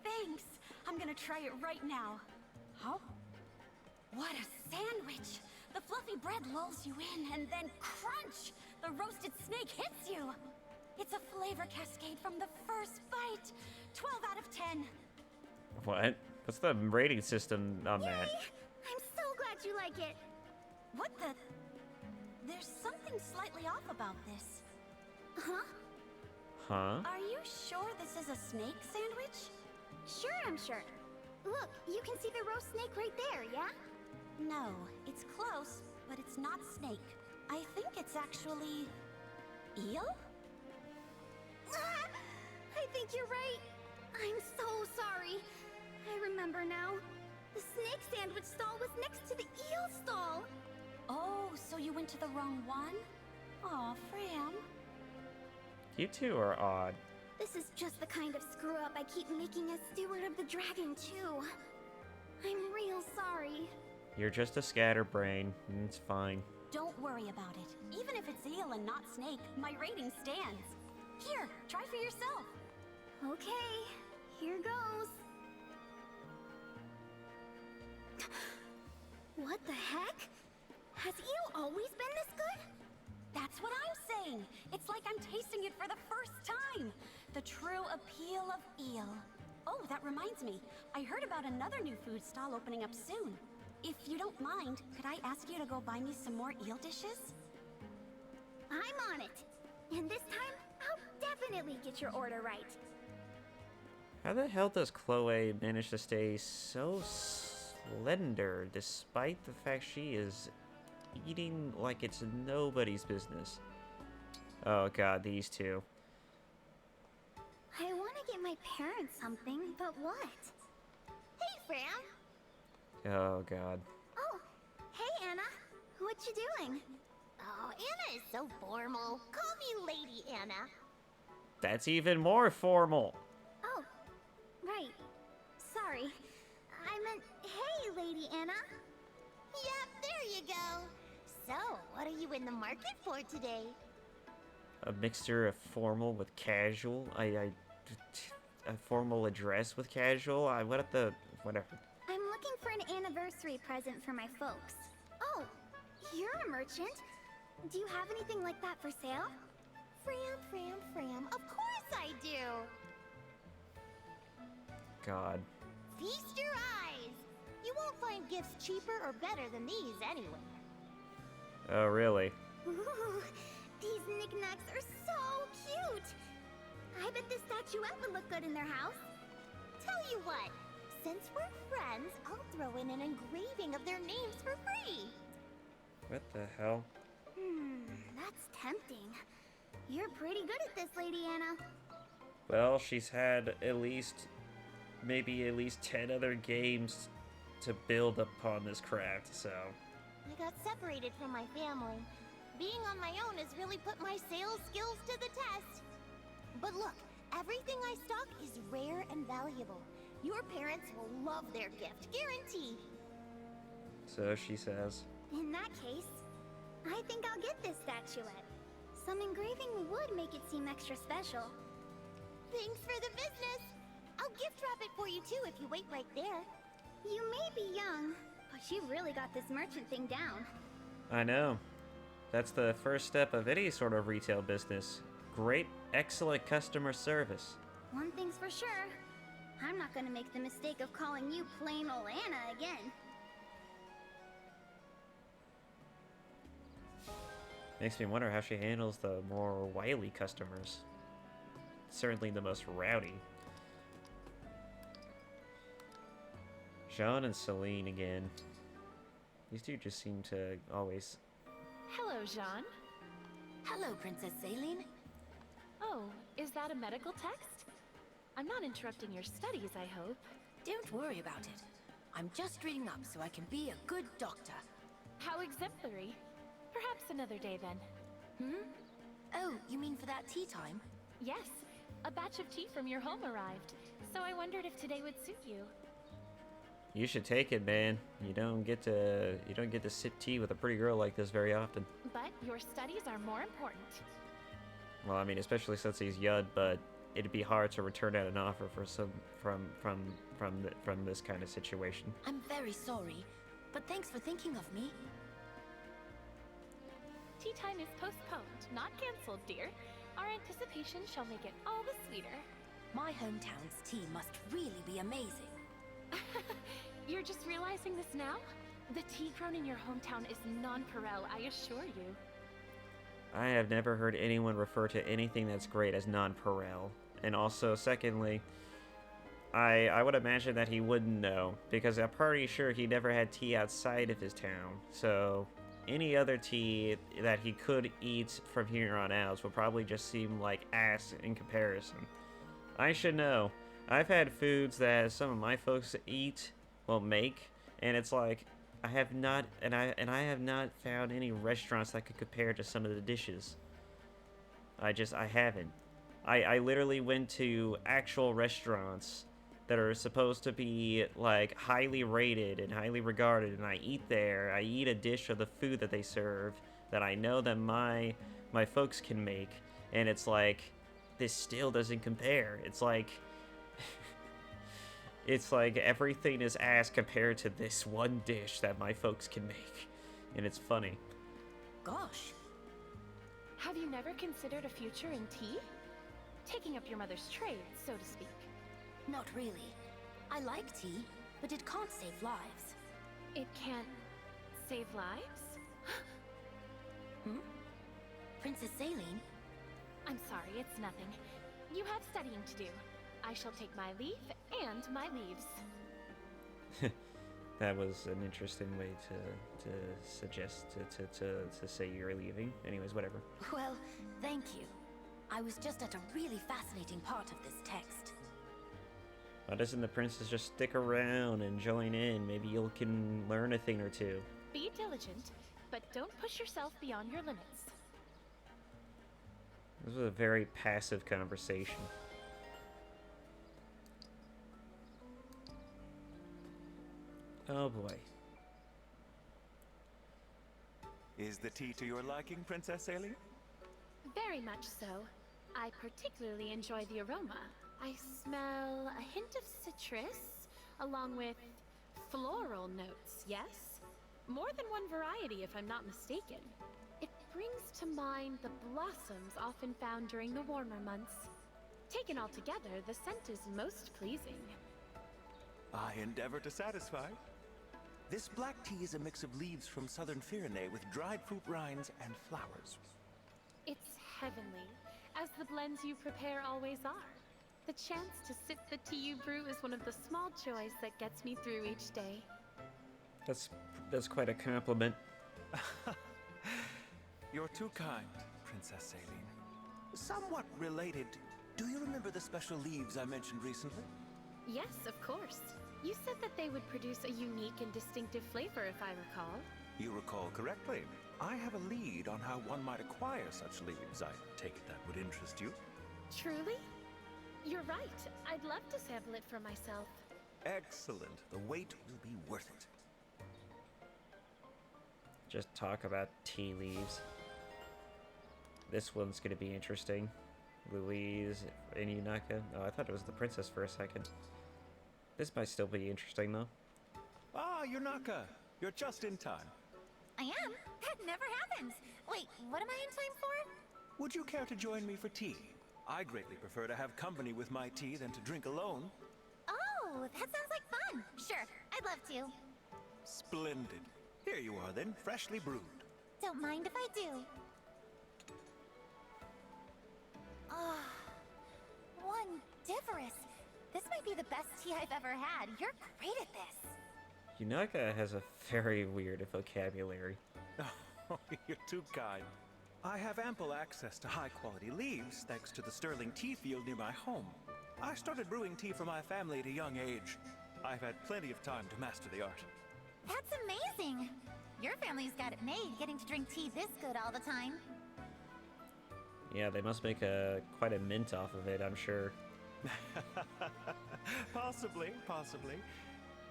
Thanks. I'm gonna try it right now. Huh? What a sandwich! The fluffy bread lulls you in, and then crunch! The roasted snake hits you! It's a flavor cascade from the first bite! 12 out of 10! What? What's the rating system on that? I'm so glad you like it! What the... There's something slightly off about this. Huh? Huh? Are you sure this is a snake sandwich? Sure, I'm sure. Look, you can see the roast snake right there, yeah? No, it's close, but it's not snake. I think it's actually... eel? Ah, I think you're right. I'm so sorry. I remember now. The snake sandwich stall was next to the eel stall. Oh, so you went went to the wrong one? Aw, Fram. You two are odd. This is just the kind of screw up I keep making as steward of the dragon, too. I'm real sorry. You're just a scatterbrain, and it's fine. Don't worry about it. Even if it's eel and not snake, my rating stands. Here, try for yourself. Okay, here goes. What the heck? Has eel always been this good? That's what I'm saying. It's like I'm tasting it for the first time. The true appeal of eel. Oh, that reminds me. I heard about another new food stall opening up soon. If you don't mind, could I ask you to go buy me some more eel dishes? I'm on it. And this time, I'll definitely get your order right. How the hell does Chloe manage to stay so slender despite the fact she is eating like it's nobody's business? Oh god, these two. I want to get my parents something, but what? Hey, Fram. Oh god. Oh, hey, Anna. What you doing? Oh, Anna is so formal. Call me Lady Anna. That's even more formal. Oh, right. Sorry. I meant, hey, Lady Anna. Yep, there you go. So, what are you in the market for today? A mixture of formal with casual. A formal address with casual. Whatever. I'm looking for an anniversary present for my folks. Oh, you're a merchant. Do you have anything like that for sale? Fram. Of course I do. God. Feast your eyes. You won't find gifts cheaper or better than these anyway. Oh, really? Ooh, these knickknacks are so cute. I bet this statuette would look good in their house. Tell you what, since we're friends, I'll throw in an engraving of their names for free. What the hell? That's tempting. You're pretty good at this, Lady Anna. Well, she's had maybe at least 10 other games to build upon this craft, so. I got separated from my family. Being on my own has really put my sales skills to the test. But look, everything I stock is rare and valuable. Your parents will love their gift, guaranteed. So she says. In that case, I think I'll get this statuette. Some engraving would make it seem extra special. Thanks for the business. I'll gift wrap it for you too if you wait right there. You may be young, but you really got this merchant thing down. I know. That's the first step of any sort of retail business. Great, excellent customer service. One thing's for sure. I'm not gonna make the mistake of calling you plain old Anna again. Makes me wonder how she handles the more wily customers. Certainly the most rowdy. Jean and Celine again. These two just seem to always... Hello, Jean. Hello, Princess Celine. Oh, is that a medical text? I'm not interrupting your studies, I hope. Don't worry about it. I'm just reading up so I can be a good doctor. How exemplary. Perhaps another day then. Oh, you mean for that tea time? Yes. A batch of tea from your home arrived, so I wondered if today would suit you. You should take it, man. You don't get to sip tea with a pretty girl like this very often. But your studies are more important. Well, I mean, especially since he's Yud, but it'd be hard to return out an offer for some from this kind of situation. I'm very sorry, but thanks for thinking of me. Tea time is postponed, not cancelled, dear. Our anticipation shall make it all the sweeter. My hometown's tea must really be amazing. You're just realizing this now? The tea grown in your hometown is nonpareil, I assure you. I have never heard anyone refer to anything that's great as nonpareil. And also, secondly, I would imagine that he wouldn't know, because I'm pretty sure he never had tea outside of his town. So any other tea that he could eat from here on out would probably just seem like ass in comparison. I should know. I've had foods that some of my folks make, and it's like, I have not, and I have not found any restaurants that could compare to some of the dishes. I haven't. I literally went to actual restaurants that are supposed to be like highly rated and highly regarded, and I eat there. I eat a dish of the food that they serve that I know that my folks can make, and it's like this still doesn't compare. It's like it's like everything is ass compared to this one dish that my folks can make, and it's funny. Gosh. Have you never considered a future in tea? Taking up your mother's trade, so to speak. Not really. I like tea, but it can't save lives. It can't save lives? Hmm? Princess Saline? I'm sorry, it's nothing. You have studying to do. I shall take my leave and my leaves. That was an interesting way to suggest to say you're leaving. Anyways, whatever. Well, thank you. I was just at a really fascinating part of this text. Why doesn't the princess just stick around and join in? Maybe you can learn a thing or two. Be diligent, but don't push yourself beyond your limits. This was a very passive conversation. Oh boy. Is the tea to your liking, Princess Saline? Very much so. I particularly enjoy the aroma. I smell a hint of citrus, along with floral notes, yes? More than one variety, if I'm not mistaken. It brings to mind the blossoms often found during the warmer months. Taken all together, the scent is most pleasing. I endeavor to satisfy. This black tea is a mix of leaves from southern Pyrenees with dried fruit rinds and flowers. It's heavenly, as the blends you prepare always are. The chance to sip the tea you brew is one of the small joys that gets me through each day. That's quite a compliment. You're too kind, Princess Saline. Somewhat related, do you remember the special leaves I mentioned recently? Yes, of course. You said that they would produce a unique and distinctive flavor, if I recall. You recall correctly. I have a lead on how one might acquire such leaves. I take it that would interest you. Truly? You're right. I'd love to sample it for myself. Excellent. The wait will be worth it. Just talk about tea leaves. This one's gonna be interesting. Louise and Yunaka. Oh, I thought it was the princess for a second. This might still be interesting, though. Ah, Yunaka. You're just in time. I am? That never happens. Wait, what am I in time for? Would you care to join me for tea? I greatly prefer to have company with my tea than to drink alone. Oh, that sounds like fun. Sure, I'd love to. Splendid. Here you are then, freshly brewed. Don't mind if I do. Ah, wondiferous. This might be the best tea I've ever had. You're great at this. Yunaka has a very weird vocabulary. Oh, you're too kind. I have ample access to high-quality leaves thanks to the sterling tea field near my home. I started brewing tea for my family at a young age. I've had plenty of time to master the art. That's amazing. Your family's got it made, getting to drink tea this good all the time. Yeah, they must make quite a mint off of it, I'm sure. Possibly.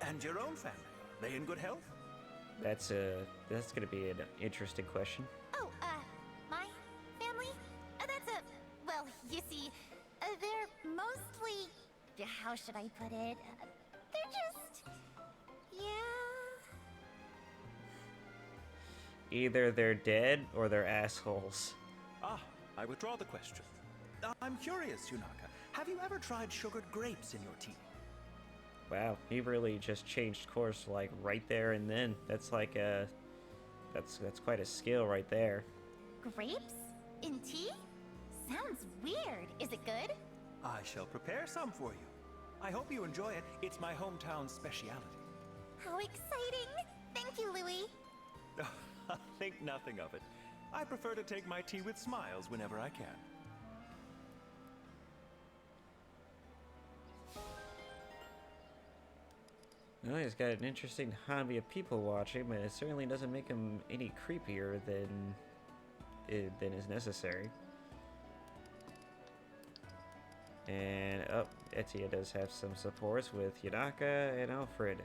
And your own family, are they in good health? That's gonna be an interesting question. Oh, my family? Well, you see, they're mostly... How should I put it? They're just... Yeah... Either they're dead or they're assholes. Ah, I withdraw the question. I'm curious, Yunaka. Have you ever tried sugared grapes in your tea? Wow, he really just changed course like right there and then. That's like that's quite a skill right there. Grapes? In tea? Sounds weird. Is it good? I shall prepare some for you. I hope you enjoy it. It's my hometown speciality. How exciting! Thank you, Louis. Think nothing of it. I prefer to take my tea with smiles whenever I can. Well, he's got an interesting hobby of people watching, but it certainly doesn't make him any creepier than is necessary. And, oh, Etia does have some supports with Yunaka and Alfred.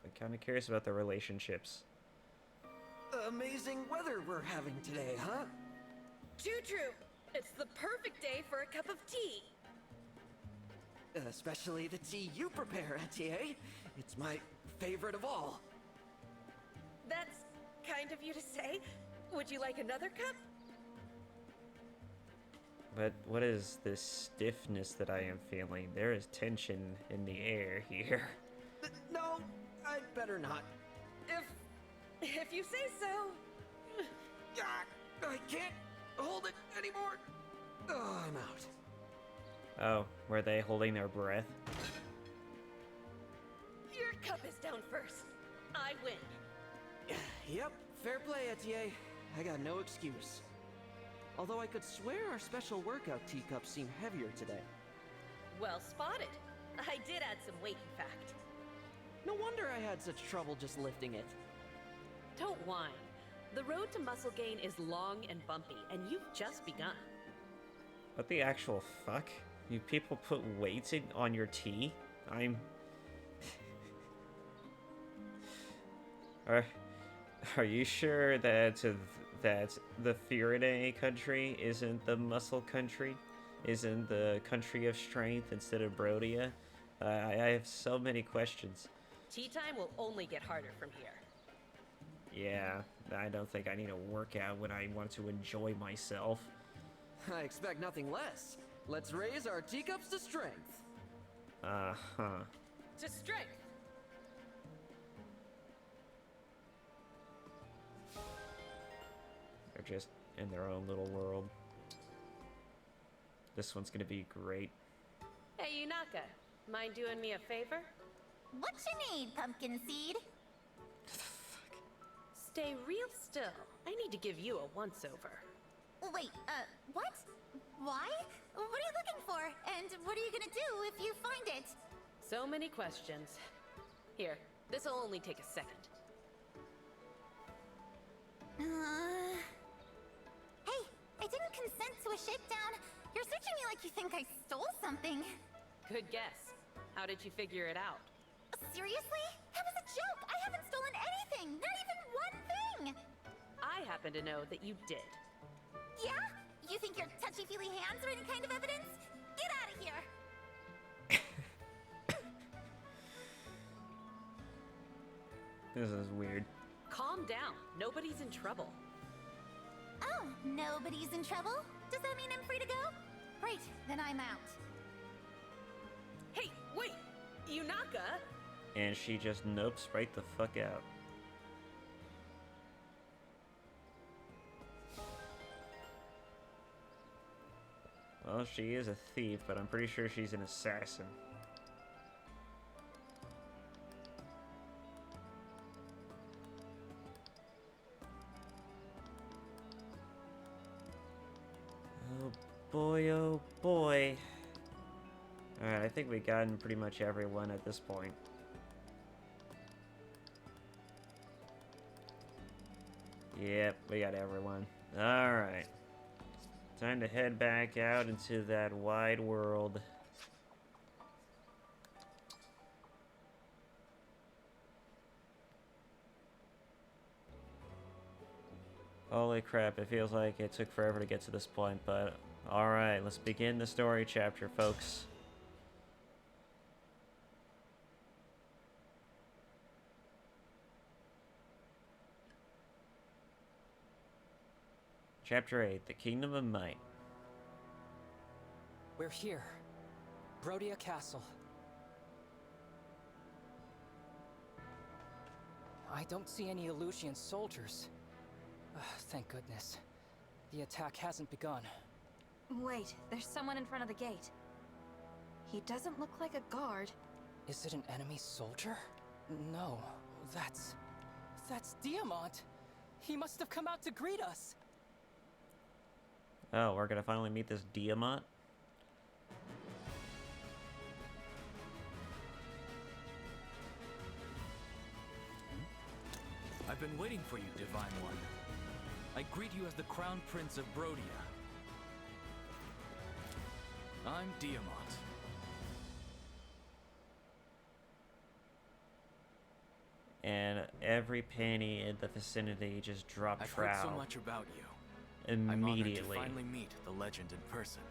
I'm kind of curious about their relationships. Amazing weather we're having today, huh? Too true. It's the perfect day for a cup of tea. Especially the tea you prepare, Etier. It's my favorite of all. That's kind of you to say. Would you like another cup? But what is this stiffness that I am feeling? There is tension in the air here. No, I'd better not. If you say so. I can't hold it anymore. Oh, I'm out. Oh, were they holding their breath? Your cup is down first. I win. Yep, fair play, Etier. I got no excuse. Although I could swear our special workout teacups seem heavier today. Well spotted. I did add some weight, in fact. No wonder I had such trouble just lifting it. Don't whine. The road to muscle gain is long and bumpy, and you've just begun. What the actual fuck? You people put weights on your tea? I'm... Are you sure that the Faraday country isn't the muscle country? Isn't the country of strength instead of Brodia? I have so many questions. Tea time will only get harder from here. Yeah, I don't think I need a workout when I want to enjoy myself. I expect nothing less. Let's raise our teacups to strength. Uh-huh. To strength. They're just in their own little world. This one's gonna be great. Hey, Yunaka. Mind doing me a favor? What you need, pumpkin seed? Stay real still. I need to give you a once-over. Wait, what? Why? What are you looking for? And what are you gonna do if you find it? So many questions. Here, this'll only take a second. Hey, I didn't consent to a shakedown. You're searching me like you think I stole something. Good guess. How did you figure it out? Seriously? That was a joke! I haven't stolen anything! Not even one thing! I happen to know that you did. Yeah? You think your touchy-feely hands are any kind of evidence? Get out of here! This is weird. Calm down. Nobody's in trouble. Oh, nobody's in trouble? Does that mean I'm free to go? Great, then I'm out. Hey, wait! Yunaka! And she just nopes right the fuck out. Well, she is a thief, but I'm pretty sure she's an assassin. Oh boy, oh boy. Alright, I think we've gotten pretty much everyone at this point. Yep, we got everyone. Alright. Time to head back out into that wide world. Holy crap, it feels like it took forever to get to this point, but alright, let's begin the story chapter, folks. Chapter 8, The Kingdom of Might. We're here. Brodia Castle. I don't see any Elusian soldiers. Thank goodness. The attack hasn't begun. Wait, there's someone in front of the gate. He doesn't look like a guard. Is it an enemy soldier? No, that's Diamant. He must have come out to greet us. Oh, we're gonna finally meet this Diamant? I've been waiting for you, Divine One. I greet you as the Crown Prince of Brodia. I'm Diamant. And every penny in the vicinity just dropped I've heard so trout much about you. immediately. I'm honored to finally meet the legend in person.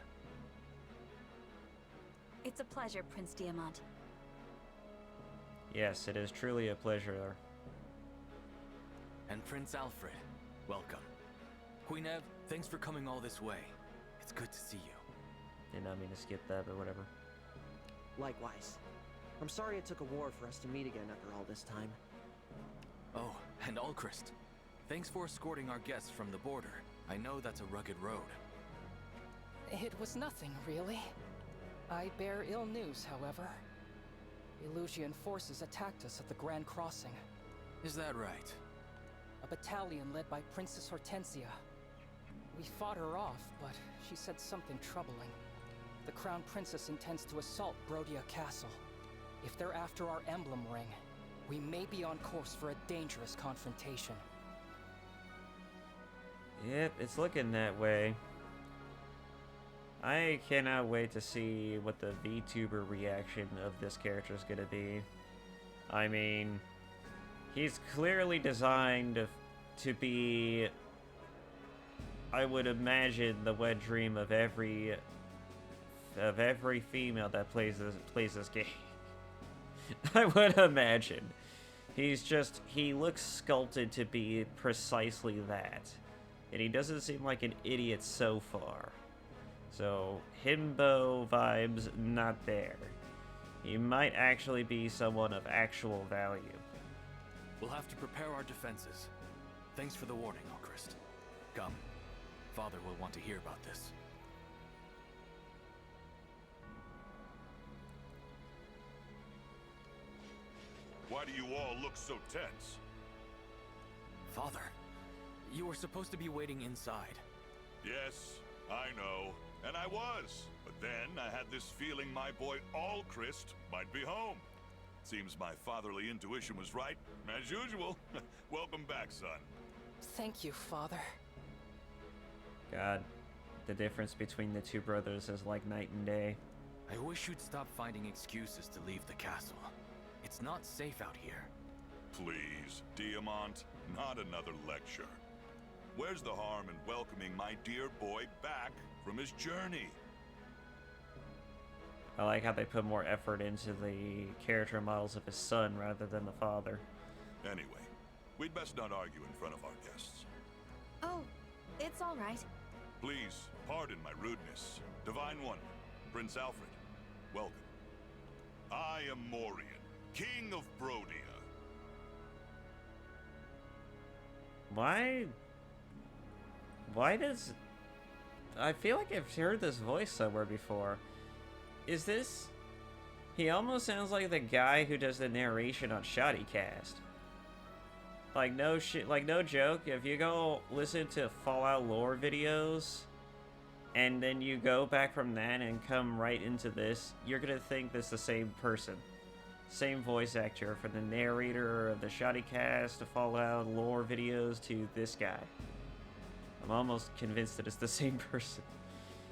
It's a pleasure, Prince Diamant. Yes, it is truly a pleasure. And Prince Alfred, welcome. Queen Ev, thanks for coming all this way. It's good to see you. Did not mean to skip that, but whatever. Likewise. I'm sorry it took a war for us to meet again after all this time. Oh, and Alchrist, thanks for escorting our guests from the border. I know that's a rugged road. It was nothing, really. I bear ill news, however. Elusian forces attacked us at the Grand Crossing. Is that right? A battalion led by Princess Hortensia. We fought her off, but she said something troubling. The Crown Princess intends to assault Brodia Castle. If they're after our emblem ring, we may be on course for a dangerous confrontation. Yep, it's looking that way. I cannot wait to see what the VTuber reaction of this character is going to be. I mean, he's clearly designed to be, I would imagine, the wet dream of every female that plays this game. I would imagine. He looks sculpted to be precisely that. And he doesn't seem like an idiot so far. So, himbo vibes not there. He might actually be someone of actual value. We'll have to prepare our defenses. Thanks for the warning, Alchrist. Come. Father will want to hear about this. Why do you all look so tense? Father, you were supposed to be waiting inside. Yes, I know. And I was. But then I had this feeling my boy Alchrist might be home. Seems my fatherly intuition was right, as usual. Welcome back, son. Thank you, Father. God, the difference between the two brothers is like night and day. I wish you'd stop finding excuses to leave the castle. It's not safe out here. Please, Diamant, not another lecture. Where's the harm in welcoming my dear boy back from his journey? I like how they put more effort into the character models of his son rather than the father. Anyway, we'd best not argue in front of our guests. Oh, it's all right. Please, pardon my rudeness. Divine One, Prince Alfred, welcome. I am Morian, King of Brodia. Why does... I feel like I've heard this voice somewhere before. Is this... He almost sounds like the guy who does the narration on Shoddycast. Like, no joke, if you go listen to Fallout lore videos, and then you go back from that and come right into this, you're gonna think this is the same person. Same voice actor, from the narrator of the Shoddycast to Fallout lore videos to this guy. I'm almost convinced that it's the same person.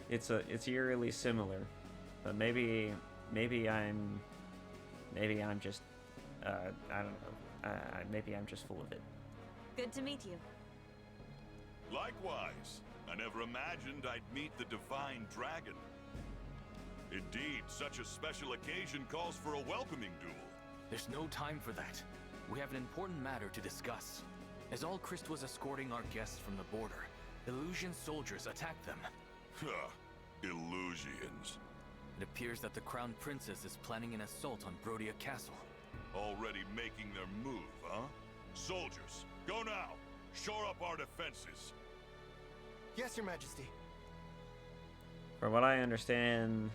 It's eerily similar, but maybe I'm just I don't know. Maybe I'm just full of it. Good to meet you. Likewise, I never imagined I'd meet the Divine Dragon. Indeed, such a special occasion calls for a welcoming duel. There's no time for that. We have an important matter to discuss. As Alchrist was escorting our guests from the border, Elusian soldiers attacked them. Huh. Elusians. It appears that the Crown Princess is planning an assault on Brodia Castle. Already making their move, huh? Soldiers, go now! Shore up our defenses! Yes, Your Majesty. From what I understand,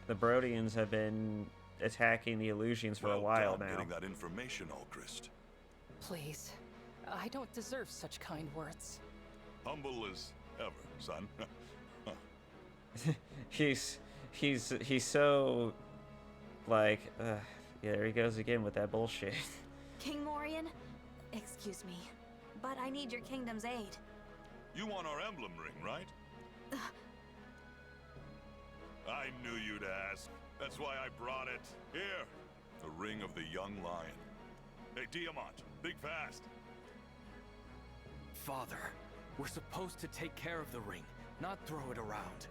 the Brodians have been attacking the Elusians for a while now. Getting that information, Alchrist. Please, I don't deserve such kind words. Humble as ever, son. he's so like yeah, there he goes again with that bullshit. King Morian, Excuse me, but I need your kingdom's aid. You want our emblem ring, right? I knew you'd ask. That's why I brought it. Here, the ring of the young lion. Hey, Diamant, think fast. Father, we're supposed to take care of the ring, not throw it around.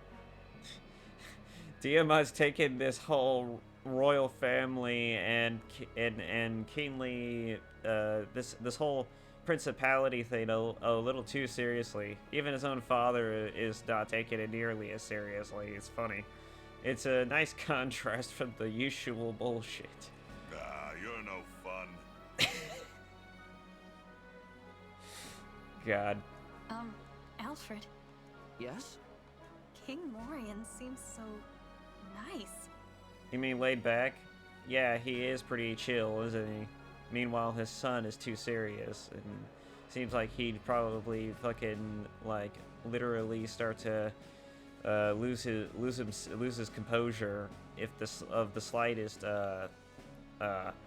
Diamant's taken this whole royal family and kingly this whole principality thing a little too seriously. Even his own father is not taking it nearly as seriously. It's funny. It's a nice contrast from the usual bullshit. Ah, you're no fun. God. Alfred. Yes? King Morian seems so nice. You mean laid back? Yeah, he is pretty chill, isn't he? Meanwhile, his son is too serious, and seems like he'd probably fucking, like, literally start to lose his composure if of the slightest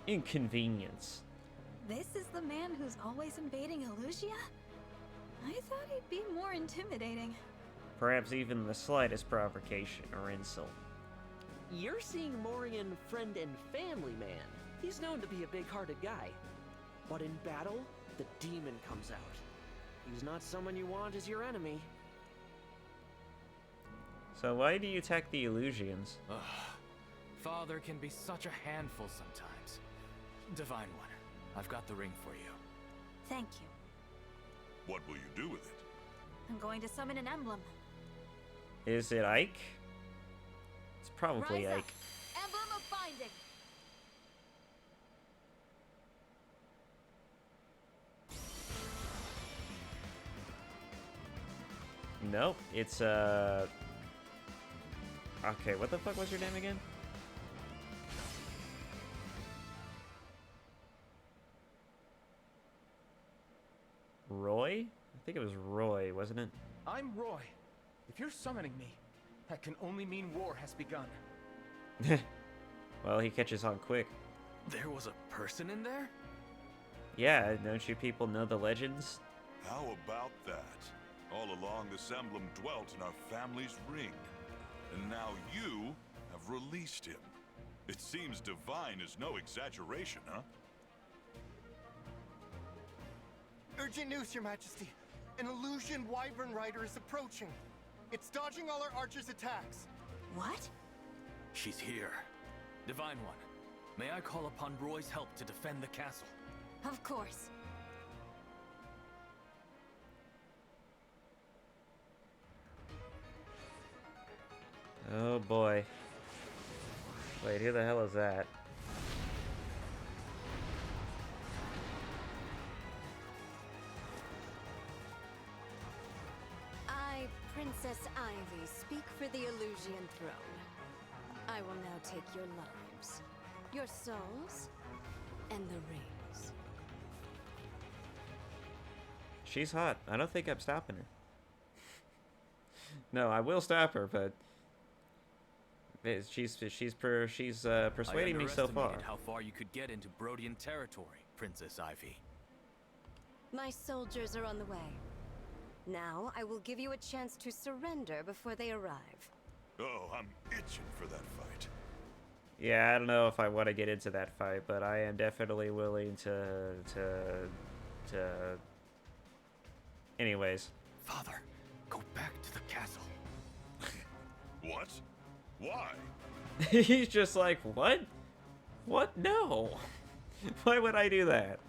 inconvenience. This is the man who's always invading Elusia? I thought he'd be more intimidating. Perhaps even the slightest provocation or insult. You're seeing Morian friend and family man. He's known to be a big-hearted guy. But in battle, the demon comes out. He's not someone you want as your enemy. So why do you attack the Elusians? Ugh. Father can be such a handful sometimes. Divine One, I've got the ring for you. Thank you. What will you do with it? I'm going to summon an emblem. Is it Ike? It's probably Rise Ike. up. Emblem of binding. Nope, it's okay, what the fuck was your name again? Roy? I think it was Roy, wasn't it? I'm Roy. If you're summoning me, that can only mean war has begun. Well, he catches on quick. There was a person in there? Yeah, don't you people know the legends? How about that? All along, this emblem dwelt in our family's ring. And now you have released him. It seems divine is no exaggeration, huh? Urgent news, Your Majesty. An Elusian Wyvern Rider is approaching. It's dodging all our archers' attacks. What? She's here. Divine One, may I call upon Roy's help to defend the castle? Of course. Oh boy. Wait, who the hell is that? I, Princess Ivy, speak for the Elusian throne. I will now take your lives, your souls, and the rings. She's hot. I don't think I'm stopping her. No, I will stop her, but she's persuading me so far. I underestimated how far you could get into Brodian territory, Princess Ivy. My soldiers are on the way. Now I will give you a chance to surrender before they arrive. Oh, I'm itching for that fight. Yeah, I don't know if I want to get into that fight, but I am definitely willing to anyways. Father, go back to the castle. What? Why? He's just like, what? What? No. Why would I do that?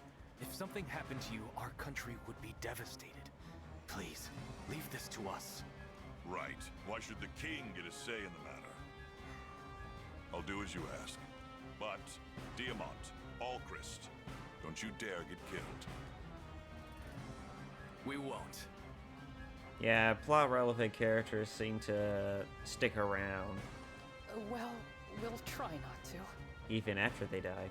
If something happened to you, our country would be devastated. Please, leave this to us. Right. Why should the king get a say in the matter? I'll do as you ask. But, Diamant, Alchrist, don't you dare get killed. We won't. Yeah, plot-relevant characters seem to stick around. Well, we'll try not to. Even after they die.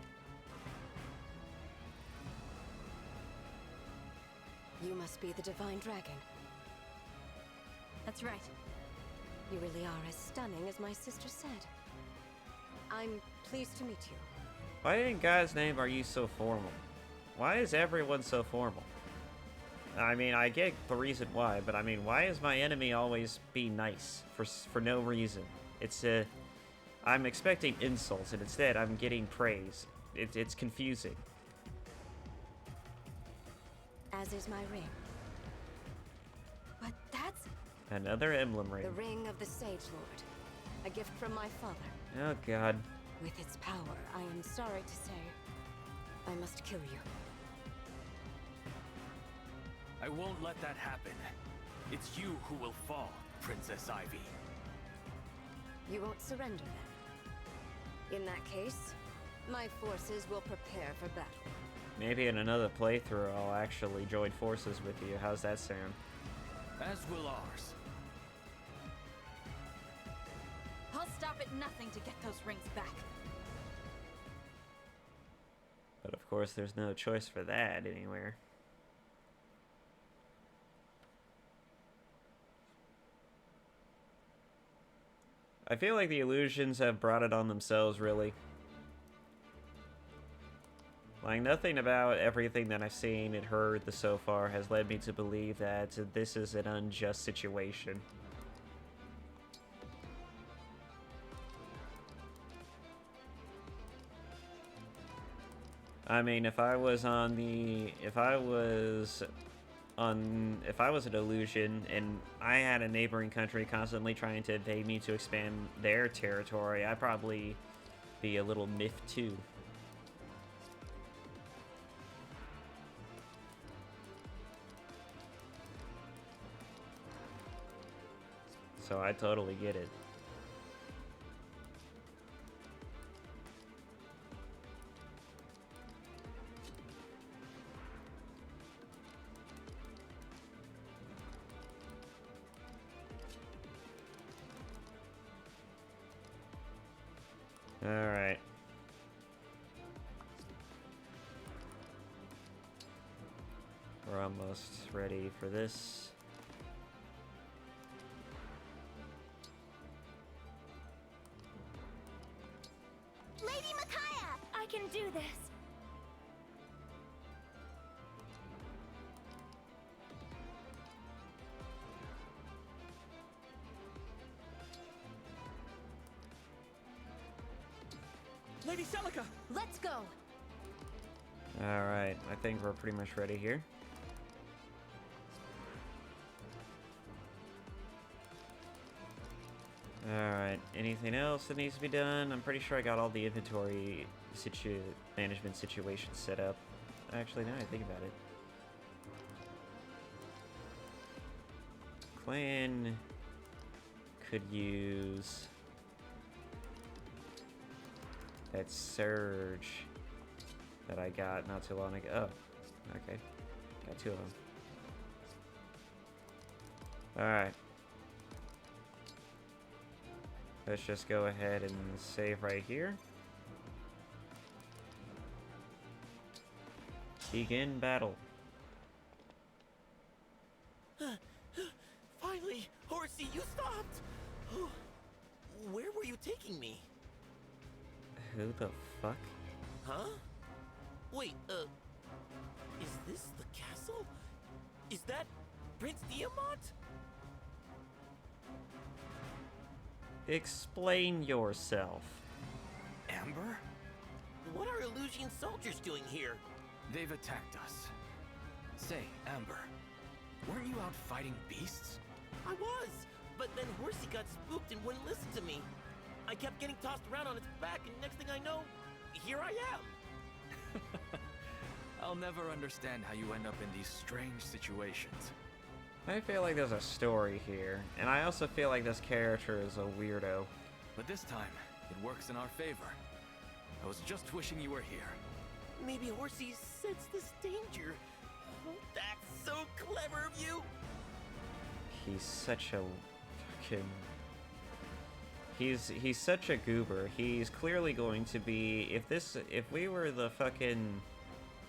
You must be the Divine Dragon. That's right. You really are as stunning as my sister said. I'm pleased to meet you. Why in God's name are you so formal? Why is everyone so formal? I mean, I get the reason why, but I mean, why is my enemy always be nice for no reason? It's I'm expecting insults, and instead I'm getting praise. It's confusing. As is my ring. But that's... Another emblem ring. The ring of the Sage Lord. A gift from my father. Oh god. With its power, I am sorry to say, I must kill you. I won't let that happen. It's you who will fall, Princess Ivy. You won't surrender then? In that case, my forces will prepare for battle. Maybe in another playthrough I'll actually join forces with you. How's that sound? As will ours. I'll stop at nothing to get those rings back. But of course there's no choice for that anywhere. I feel like the Elusians have brought it on themselves, really. Like, nothing about everything that I've seen and heard so far has led me to believe that this is an unjust situation. I mean, if I was an Elusian and I had a neighboring country constantly trying to invade me to expand their territory, I'd probably be a little miffed too. So I totally get it. Alright. We're almost ready for this. Lady Micaiah! I can do this. Lady Celica! Let's go! Alright, I think we're pretty much ready here. Alright, anything else that needs to be done? I'm pretty sure I got all the inventory management situations set up. Actually, now I think about it. Clan could use that surge that I got not too long ago. Oh, okay. Got two of them. Alright. Let's just go ahead and save right here. Begin battle. Finally! Horsey, you stopped! Where were you taking me? Who the fuck? Huh? Wait, is this the castle? Is that Prince Diamant? Explain yourself. Amber? What are Elusian soldiers doing here? They've attacked us. Say, Amber, weren't you out fighting beasts? I was, but then Horsey got spooked and wouldn't listen to me. I kept getting tossed around on its back, and next thing I know, here I am. I'll never understand how you end up in these strange situations. I feel like there's a story here, and I also feel like this character is a weirdo. But this time, it works in our favor. I was just wishing you were here. Maybe Horsey sensed this danger. Oh, that's so clever of you! He's such a fucking... He's such a goober. He's clearly going to be... If we were the fucking...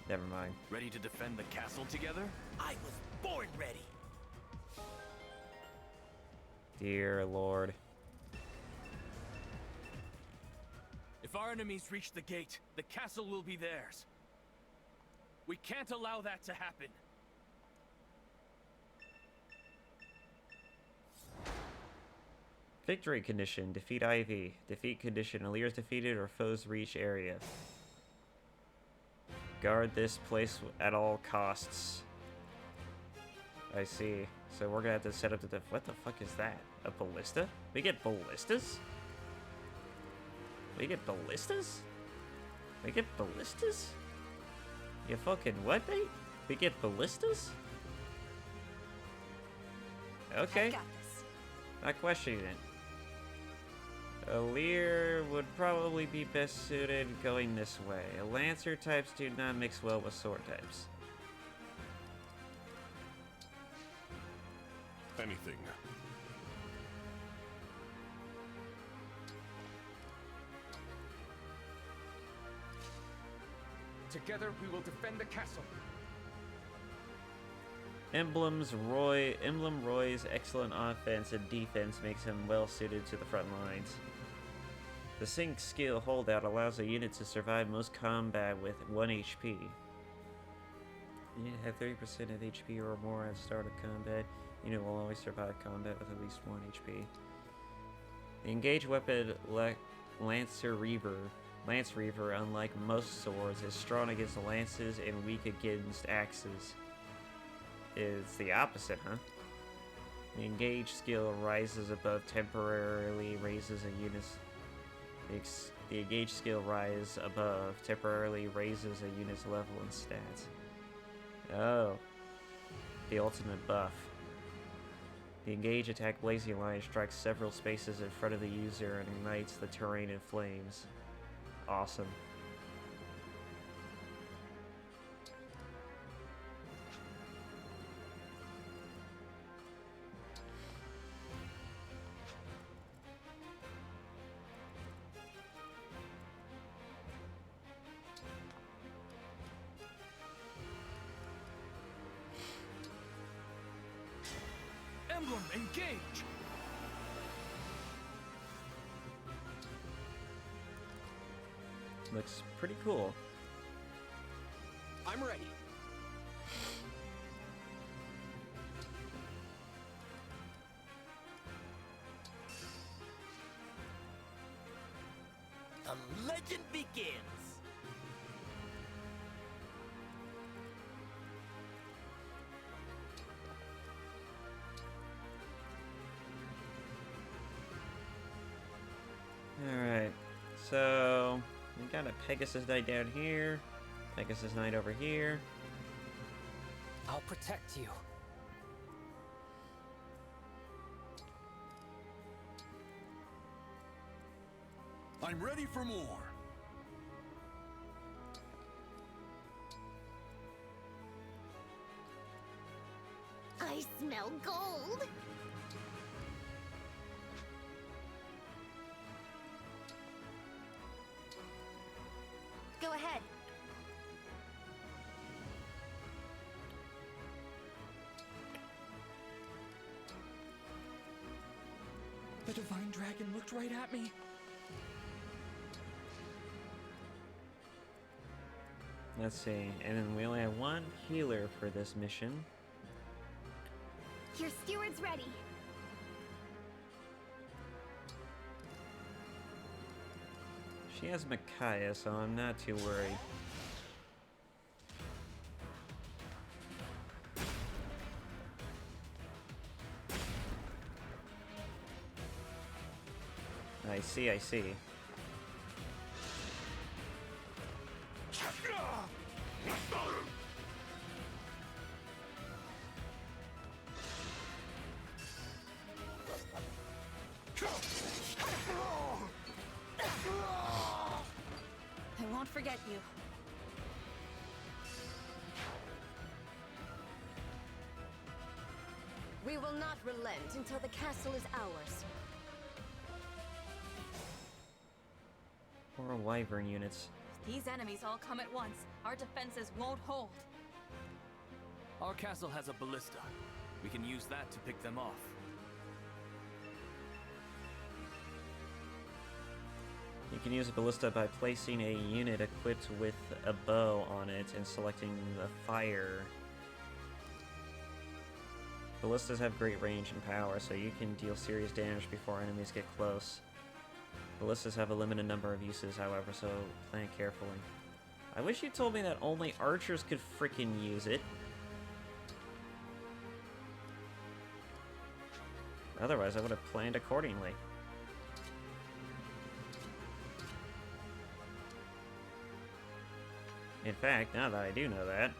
Never mind. Ready to defend the castle together? I was born ready! Dear Lord. If our enemies reach the gate, the castle will be theirs. We can't allow that to happen. Victory condition. Defeat Ivy. Defeat condition. Allier's defeated or foes reach area. Guard this place at all costs. I see. So we're gonna have to set up the what the fuck is that? A ballista? We get ballistas? We get ballistas? We get ballistas? You fucking what, mate? We get ballistas? Okay. Not questioning it. A Lear would probably be best suited going this way. Lancer types do not mix well with sword types. Anything. Together we will defend the castle. Emblem Roy's excellent offense and defense makes him well suited to the front lines. The sync skill holdout allows a unit to survive most combat with 1 HP. Unit have 30% of HP or more at the start of combat. Unit will always survive combat with at least 1 HP. The engaged weapon Lance Reaver, unlike most swords, is strong against lances and weak against axes. It's the opposite, huh? The engaged skill rises above temporarily raises a unit's the engaged skill rise above temporarily raises a unit's level and stats. Oh. The ultimate buff. The engaged attack Blazing Lion strikes several spaces in front of the user and ignites the terrain in flames. Awesome. Emblem, engage! Looks pretty cool. I'm ready. The legend begins. Alright, so we got a Pegasus Knight down here, Pegasus Knight over here. I'll protect you. I'm ready for more. I smell gold. Go ahead. The Divine Dragon looked right at me. Let's see, and then we only have one healer for this mission. Your steward's ready. She has Micaiah, so I'm not too worried. I see, I see. I won't forget you. We will not relent until the castle is ours. Or wyvern units. These enemies all come at once. Our defenses won't hold. Our castle has a ballista. We can use that to pick them off. You can use a ballista by placing a unit equipped with a bow on it and selecting the fire. Ballistas have great range and power, so you can deal serious damage before enemies get close. Ballistas have a limited number of uses, however, so plan carefully. I wish you told me that only archers could frickin' use it. Otherwise, I would have planned accordingly. In fact, now that I do know that,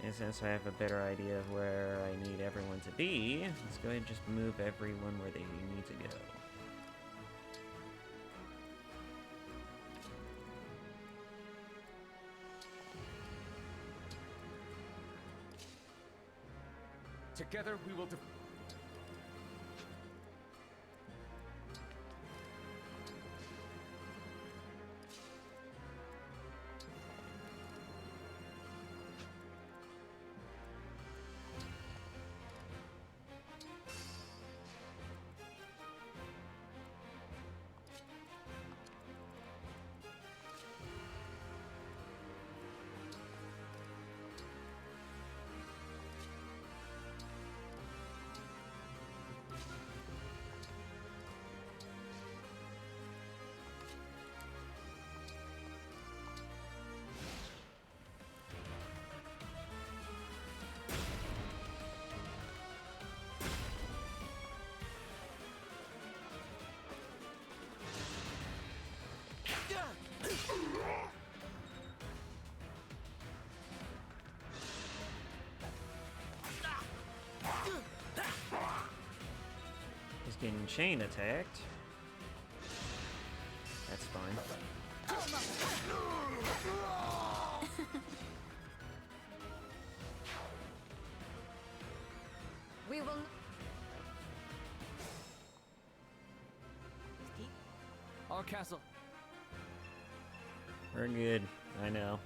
and since I have a better idea of where I need everyone to be, let's go ahead and just move everyone where they need to go. Together we will He's getting chain attacked. That's fine. We will. Our castle. We're good. I know.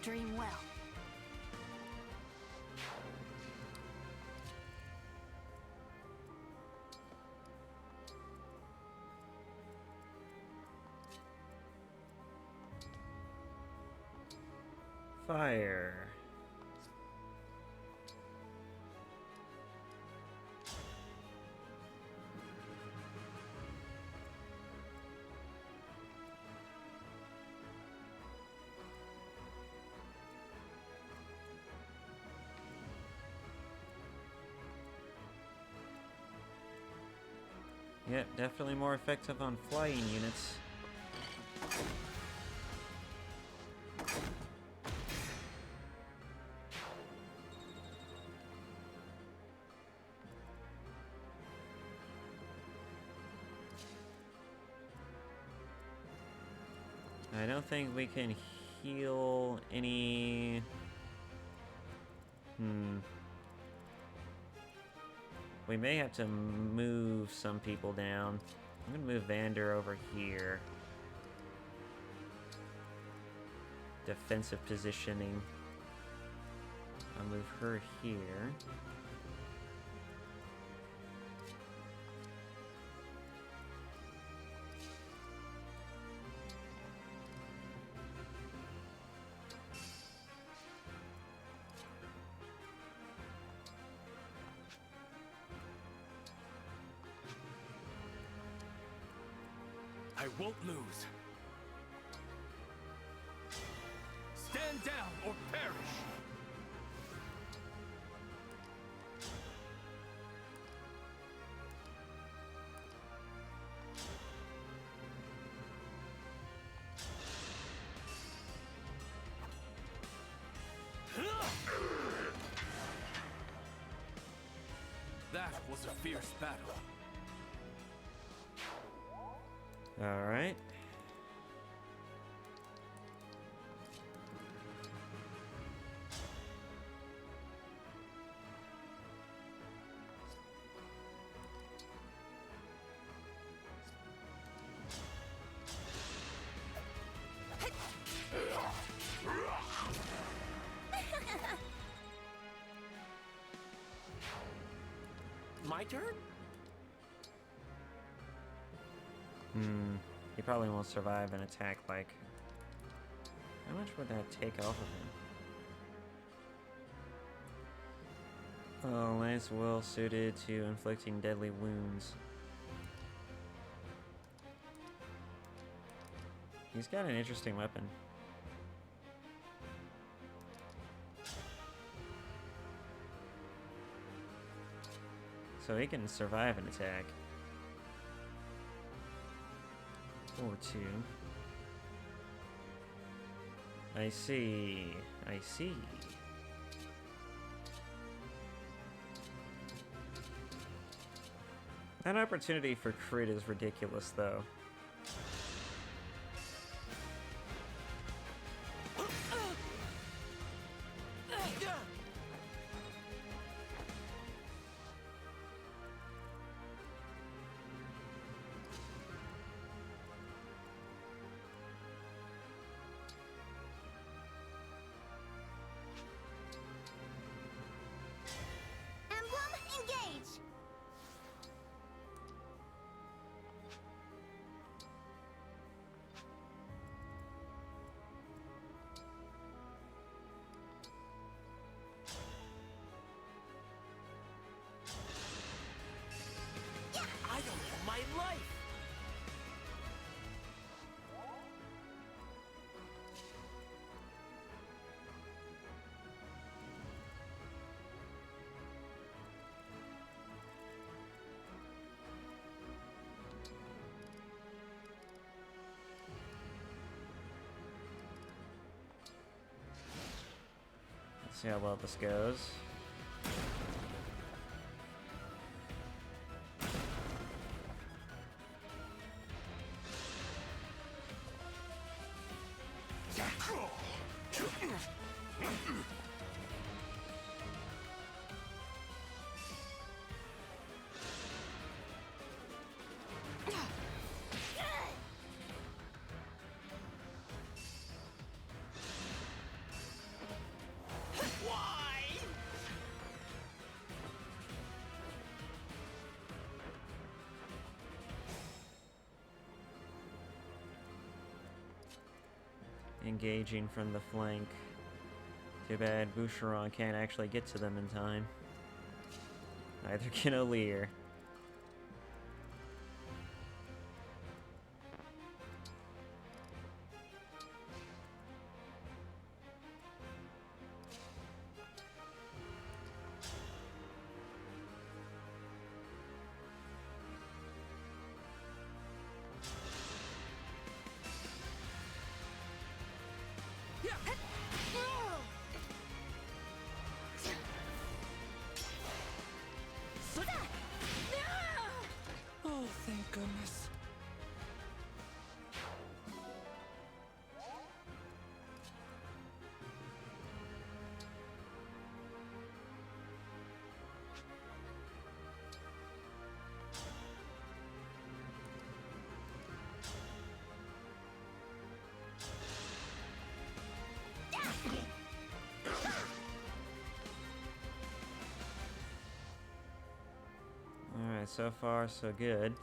Dream well. Fire. Yep, definitely more effective on flying units. I don't think we can heal any... We may have to move some people down. I'm gonna move Vander over here. Defensive positioning. I'll move her here. I won't lose. Stand down or perish. That was a fierce battle. All right. My turn? He probably won't survive an attack like... How much would that take off of him? Oh, lance well suited to inflicting deadly wounds. He's got an interesting weapon. So he can survive an attack. Or two. I see. I see. That opportunity for crit is ridiculous, though. Emblem, engage! I don't have my life! Let's see how well this goes. Engaging from the flank. Too bad Boucheron can't actually get to them in time. Neither can O'Lear. Oh, thank goodness. Alright, so far so good.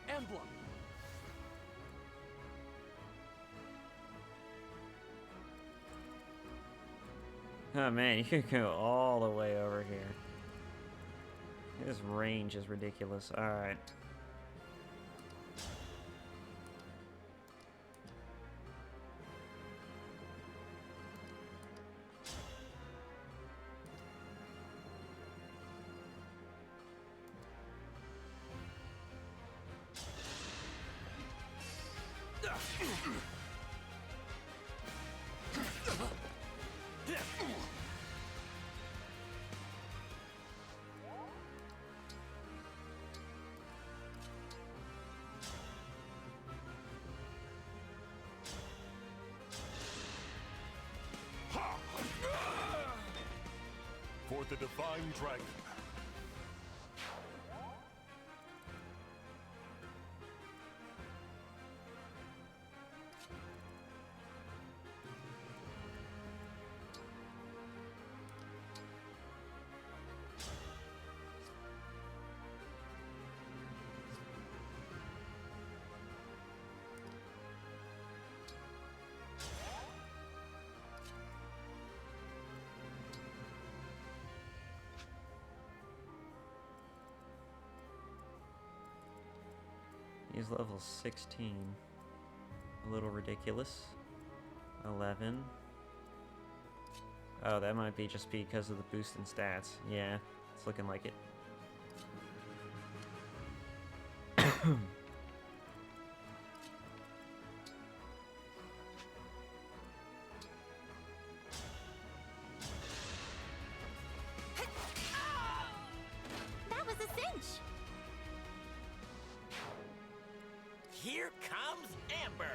Emblem. Oh man, you could go all the way over here. His range is ridiculous. Alright. For the Divine Dragon. He's level 16. A little ridiculous. 11. Oh, that might be just because of the boost in stats. Yeah, it's looking like it. That was a cinch! Here comes Amber!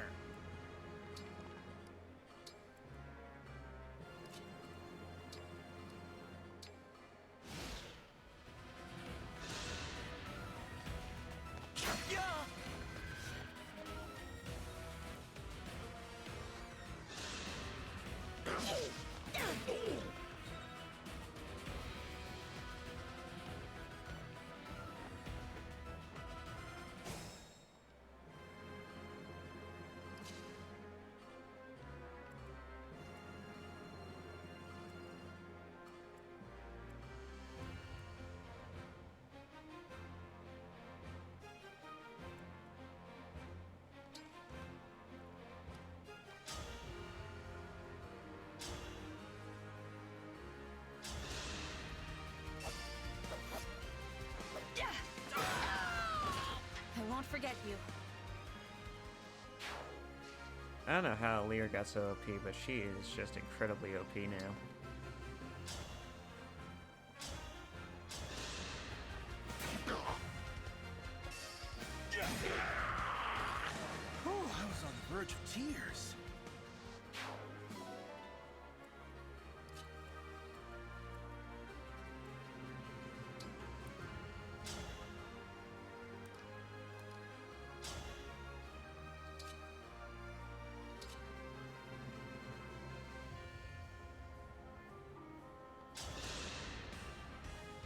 I won't forget you. I don't know how Lear got so OP, but she is just incredibly OP now. Oh, I was on the verge of tears.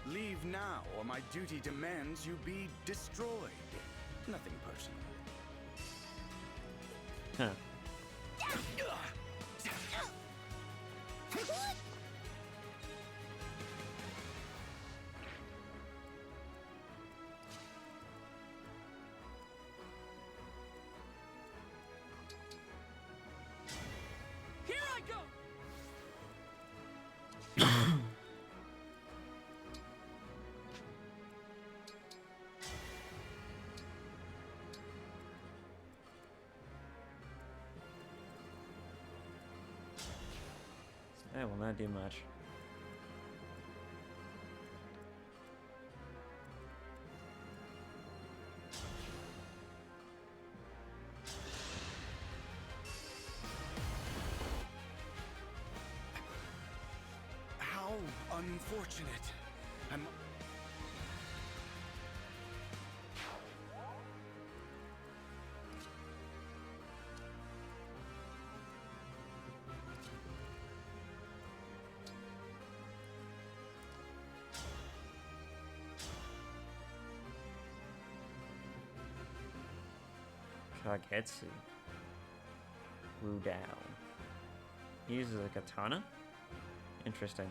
Leave now, or my duty demands you be destroyed. Nothing personal. Huh. Here I go! That will not do much. How unfortunate. I'm... Kagetsu. Wu Dao. He uses a katana? Interesting.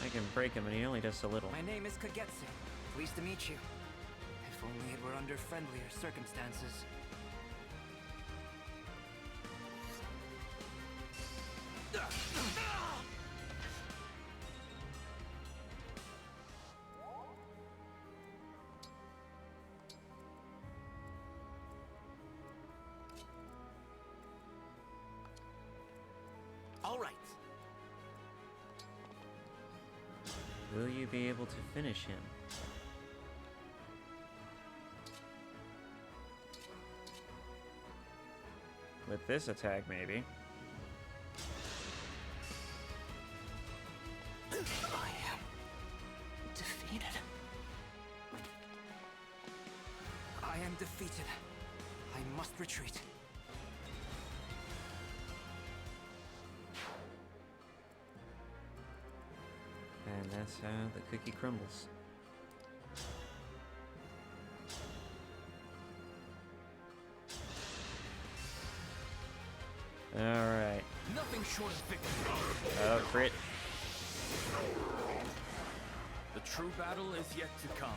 I can break him, and he only does so little. My name is Kagetsu. Pleased to meet you. If only it were under friendlier circumstances. All right. Will you be able to finish him? With this attack, maybe. I am defeated. I am defeated. I must retreat. And that's how the cookie crumbles. Alright. Nothing short of victory. Oh, crit. The true battle is yet to come.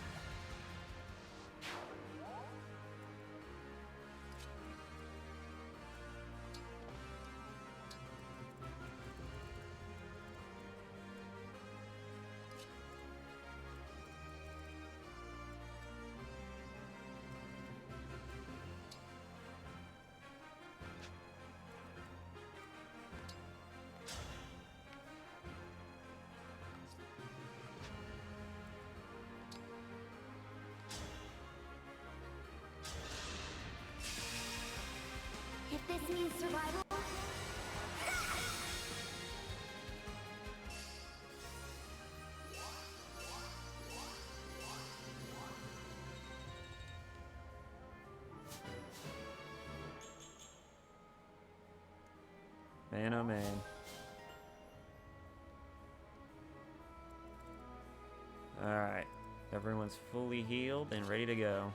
If this means survival... Man, oh man. Alright. Everyone's fully healed and ready to go.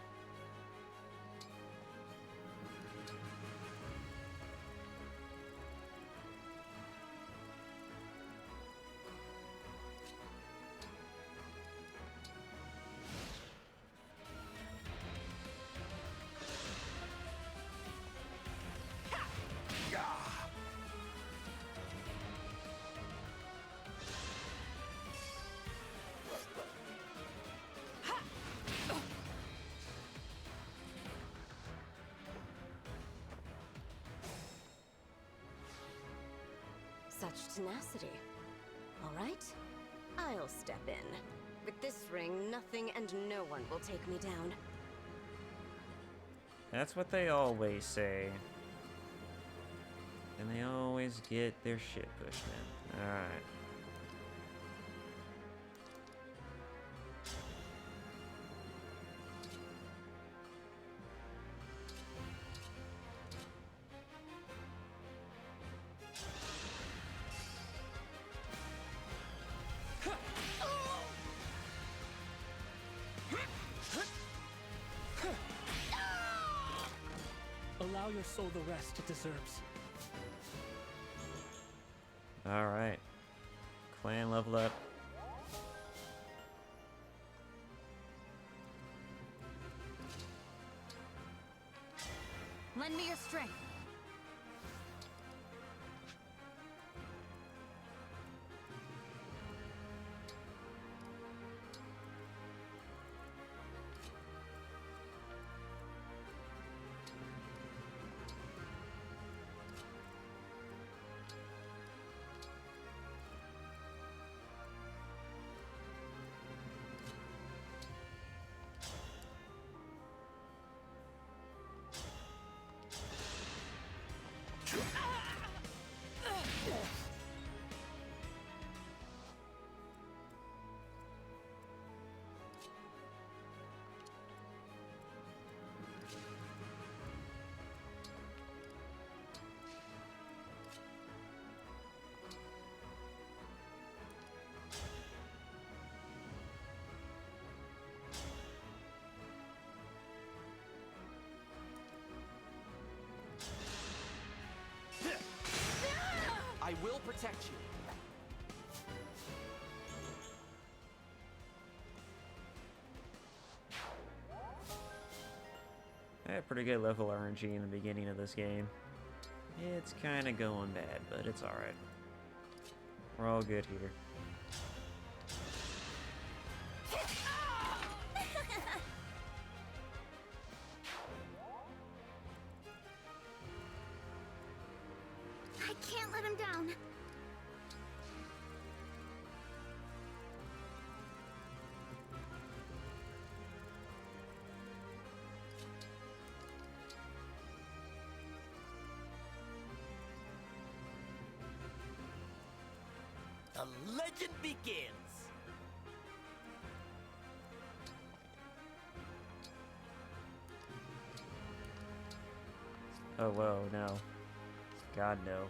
Such tenacity. All right, I'll step in. With this ring, nothing and no one will take me down. That's what they always say. And they always get their shit pushed in. Alright. Allow your soul the rest it deserves. Alright. Clan level up. Lend me your strength. I will protect you. I had pretty good level RNG in the beginning of this game. It's kind of going bad, but it's alright. We're all good here. I can't let him down. The legend begins. Oh, whoa, no. God, no.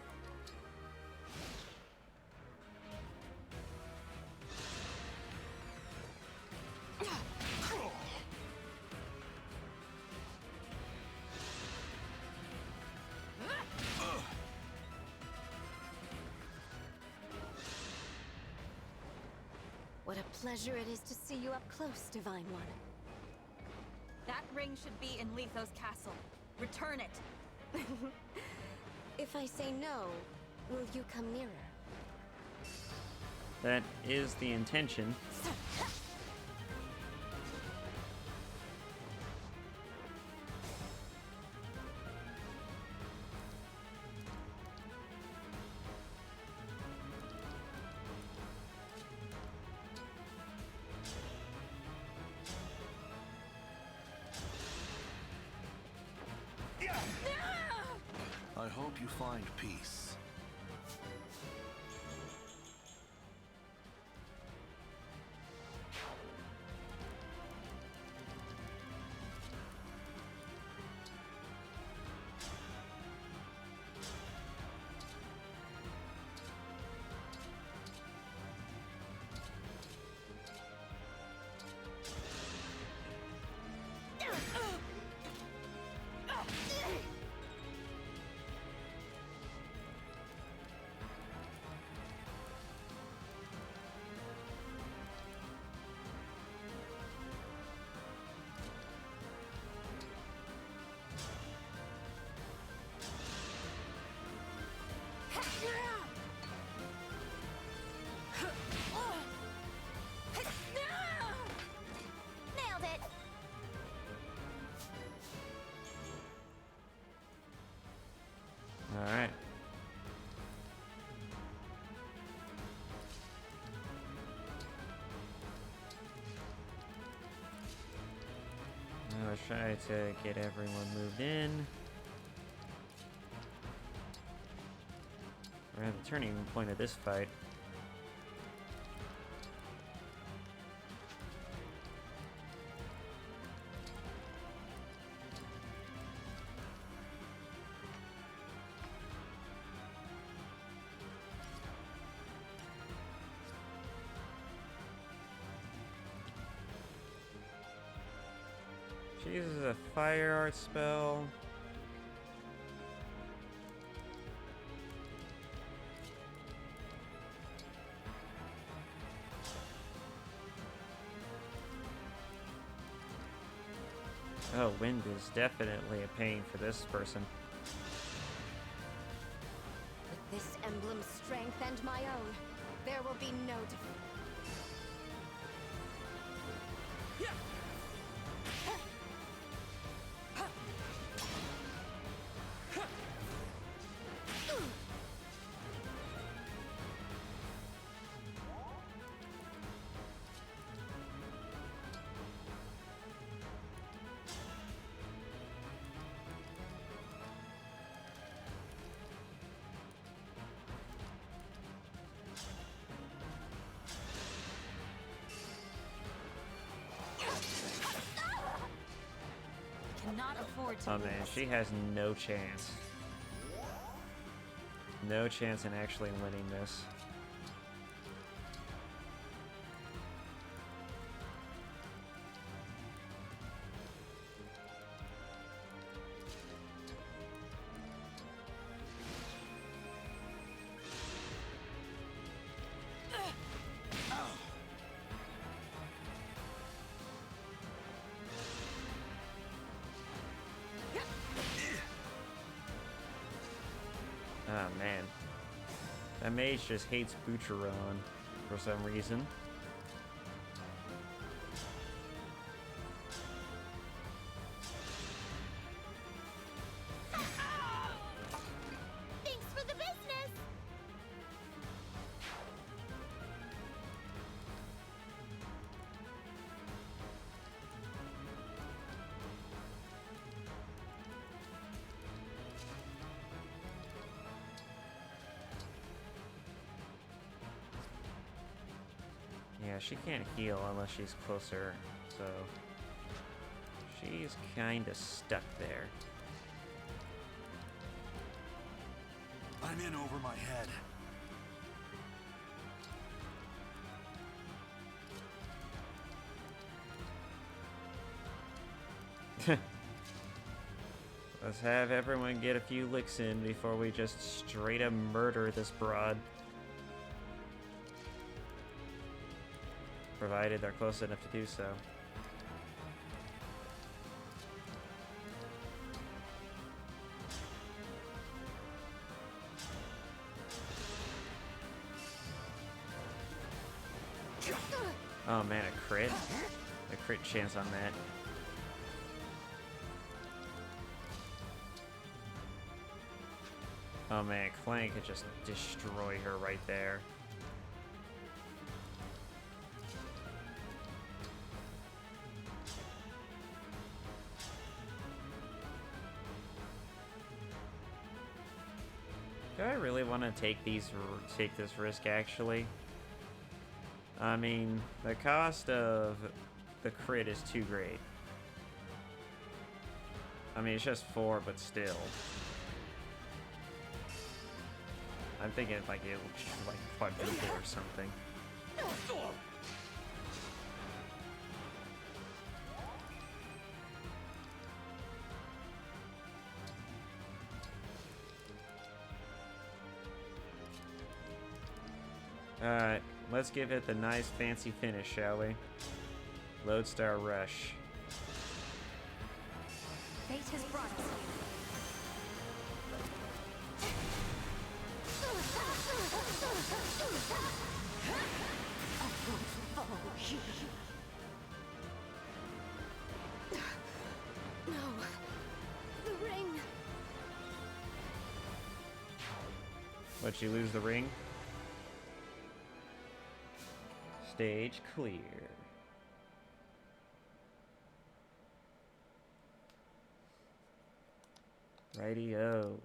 What a pleasure it is to see you up close, Divine One. That ring should be in Letho's castle. Return it. If I say no, will you come nearer? That is the intention. I hope you find peace. Nailed it! Alright. Now let's try to get everyone moved in. We're at the turning point of this fight. She uses a fire art spell. Oh, wind is definitely a pain for this person. With this emblem's strength and my own, there will be no defeat. Cannot afford to Oh lose. man, she has no chance. No chance in actually winning this. Oh man. That mage just hates Butcheron for some reason. Thanks for the business! Yeah, she can't heal unless she's closer, so she's kinda stuck there. I'm in over my head. Let's have everyone get a few licks in before we just straight up murder this broad. Provided they're close enough to do so. Oh man, a crit? A crit chance on that. Oh man, Clank could just destroy her right there. Do I really want to take this risk actually? I mean, the cost of the crit is too great. I mean, it's just 4, but still. I'm thinking like it will like quadruple or something. Alright, let's give it the nice fancy finish, shall we? Lodestar Rush. Fate has brought us here. No. The ring. Let you lose the ring. Stage clear. Righty-o.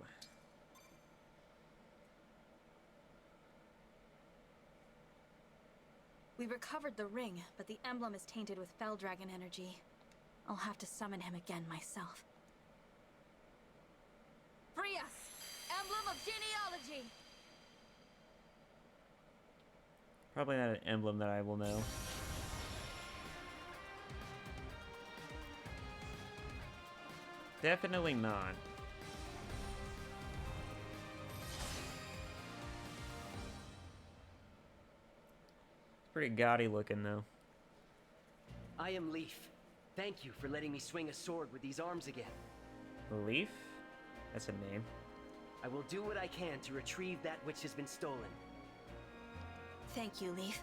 We recovered the ring, but the emblem is tainted with Fell Dragon energy. I'll have to summon him again myself. Free us! Emblem of genealogy! Probably not an emblem that I will know. Definitely not. Pretty gaudy looking though. I am Leaf. Thank you for letting me swing a sword with these arms again. Leaf? That's a name. I will do what I can to retrieve that which has been stolen. Thank you, Leaf.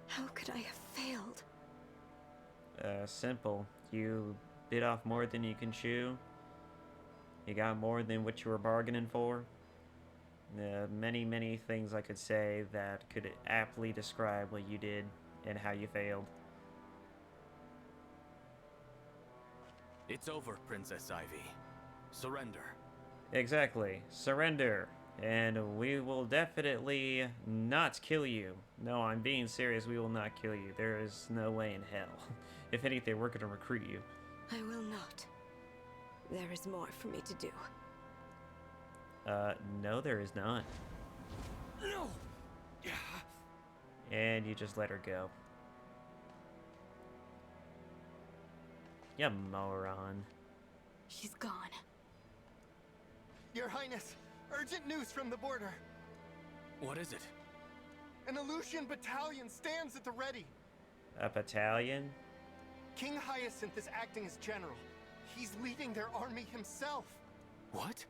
How could I have failed? Simple. You bit off more than you can chew. You got more than what you were bargaining for. Many things I could say that could aptly describe what you did and how you failed. It's over, Princess Ivy. Surrender. Exactly. Surrender. And we will definitely not kill you. No, I'm being serious. We will not kill you. There is no way in hell. If anything, we're going to recruit you. I will not. There is more for me to do. No, there is not. No! And you just let her go. You moron. She's gone. Your Highness, urgent news from the border. What is it? An Elusian battalion stands at the ready. A battalion? King Hyacinth is acting as general. He's leading their army himself. What?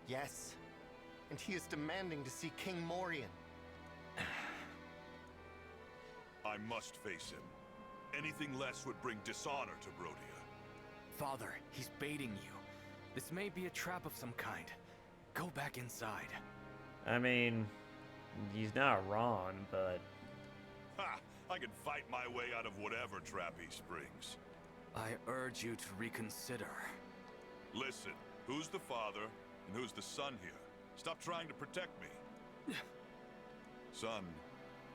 Yes. And he is demanding to see King Morian. I must face him. Anything less would bring dishonor to Brodia. Father, he's baiting you. This may be a trap of some kind. Go back inside. I mean, he's not wrong, but... Ha! I can fight my way out of whatever trap he springs. I urge you to reconsider. Listen, who's the father and who's the son here? Stop trying to protect me. Son,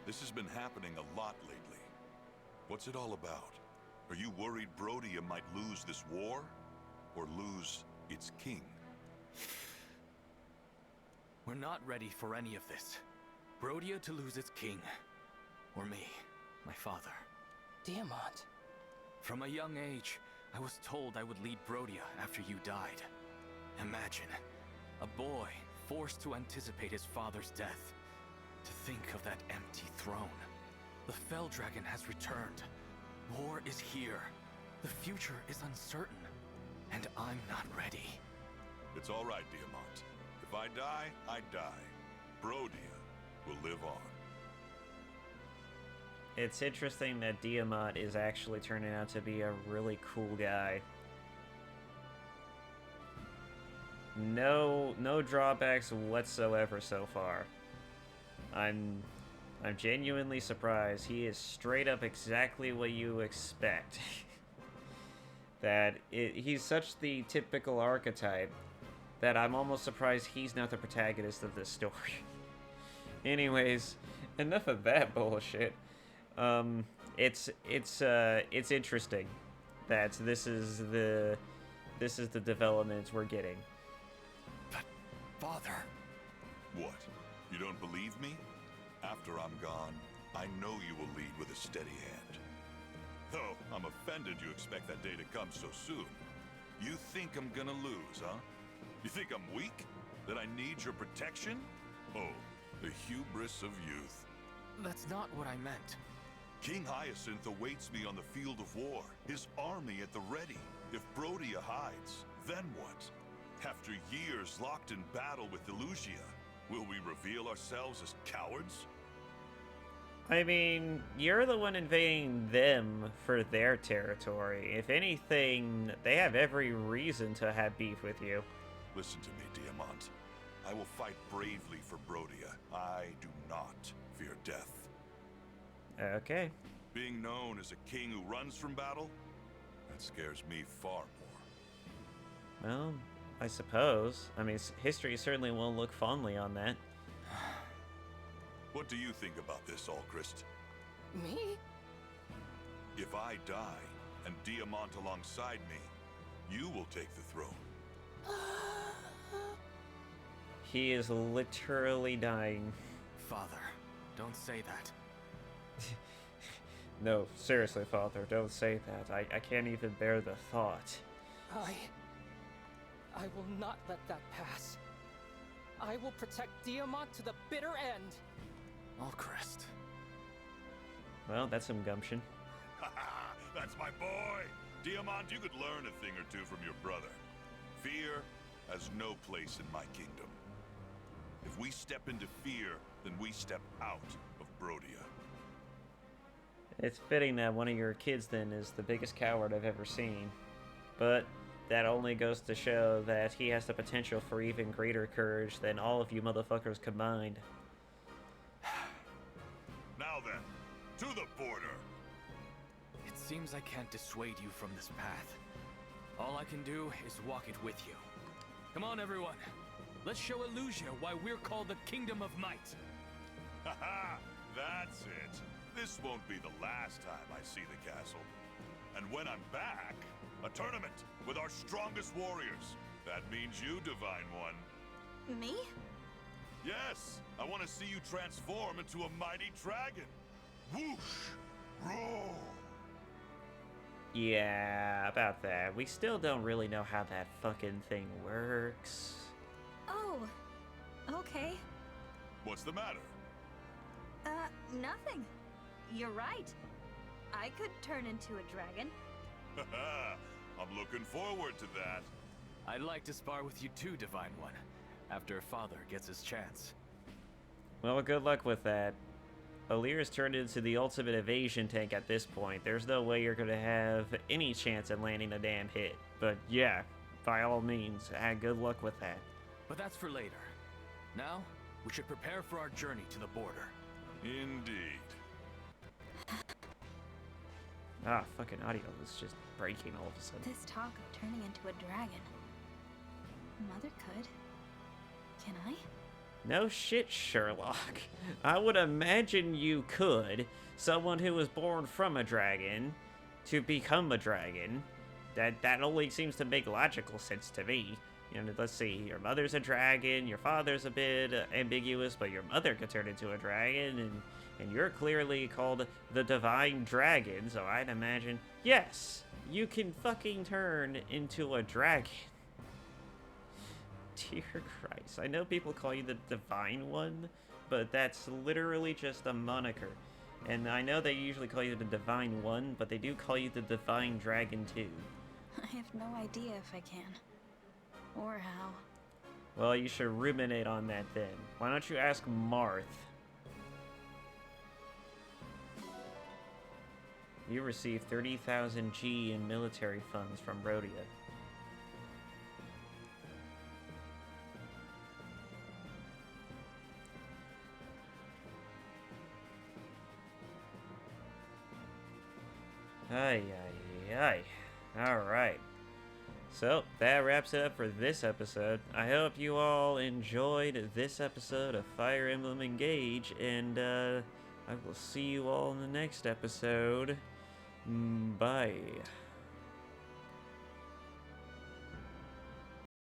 this has been happening a lot lately. What's it all about? Are you worried Brodia might lose this war? Or lose its king? We're not ready for any of this. Brodia to lose its king. Or me, my father. Diamant. From a young age, I was told I would lead Brodia after you died. Imagine, a boy forced to anticipate his father's death. To think of that empty throne. The Fell Dragon has returned. War is here. The future is uncertain. And I'm not ready. It's all right, Diamant. If I die, I die. Brodia will live on. It's interesting that Diamant is actually turning out to be a really cool guy. No drawbacks whatsoever so far. I'm genuinely surprised. He is straight up exactly what you expect. He's such the typical archetype that I'm almost surprised he's not the protagonist of this story. Anyways, enough of that bullshit. It's interesting that this is the developments we're getting. But, Father... What? You don't believe me? After I'm gone, I know you will lead with a steady hand. Though, I'm offended you expect that day to come so soon. You think I'm gonna lose, huh? You think I'm weak? That I need your protection? Oh, the hubris of youth. That's not what I meant. King Hyacinth awaits me on the field of war, his army at the ready. If Brodia hides, then what? After years locked in battle with Elusia, will we reveal ourselves as cowards? I mean, you're the one invading them for their territory. If anything, they have every reason to have beef with you. Listen to me, Diamant. I will fight bravely for Brodia. I do not fear death. Okay. Being known as a king who runs from battle, that scares me far more. Well, I suppose. I mean, history certainly won't look fondly on that. What do you think about this, Alchrist? Me? If I die, and Diamant alongside me, you will take the throne. He is literally dying. Father, don't say that. No, seriously, Father, don't say that. I can't even bear the thought. I will not let that pass. I will protect Diamant to the bitter end. Alchrist. Well, that's some gumption. Haha, that's my boy! Diamant, you could learn a thing or two from your brother. Fear has no place in my kingdom. If we step into fear, then we step out of Brodia. It's fitting that one of your kids, then, is the biggest coward I've ever seen. But that only goes to show that he has the potential for even greater courage than all of you motherfuckers combined. Now then, to the border! It seems I can't dissuade you from this path. All I can do is walk it with you. Come on, everyone. Let's show Elusia why we're called the Kingdom of Might. Haha, that's it. This won't be the last time I see the castle. And when I'm back, a tournament with our strongest warriors. That means you, Divine One. Me? Yes, I want to see you transform into a mighty dragon. Whoosh! Roar! Yeah, about that. We still don't really know how that fucking thing works. Oh, okay. What's the matter? Nothing. You're right. I could turn into a dragon. I'm looking forward to that. I'd like to spar with you too, Divine One, after Father gets his chance. Well, good luck with that. Alira's turned into the ultimate evasion tank at this point. There's no way you're gonna have any chance at landing a damn hit. But yeah, by all means, good luck with that. But that's for later. Now, we should prepare for our journey to the border. Indeed. Ah, fucking audio is just breaking all of a sudden. This talk of turning into a dragon. Mother could. Can I? No shit, Sherlock. I would imagine you could. Someone who was born from a dragon to become a dragon. That only seems to make logical sense to me. You know, let's see, your mother's a dragon, your father's a bit ambiguous, but your mother could turn into a dragon, and you're clearly called the Divine Dragon, so I'd imagine, yes, you can fucking turn into a dragon. Dear Christ, I know people call you the Divine One, but that's literally just a moniker. And I know they usually call you the Divine One, but they do call you the Divine Dragon too. I have no idea if I can. Or how. Well, you should ruminate on that then. Why don't you ask Marth? You received 30,000 G in military funds from Rhodia. Ay, ay, ay. Alright. So, that wraps it up for this episode. I hope you all enjoyed this episode of Fire Emblem Engage, and I will see you all in the next episode. Bye.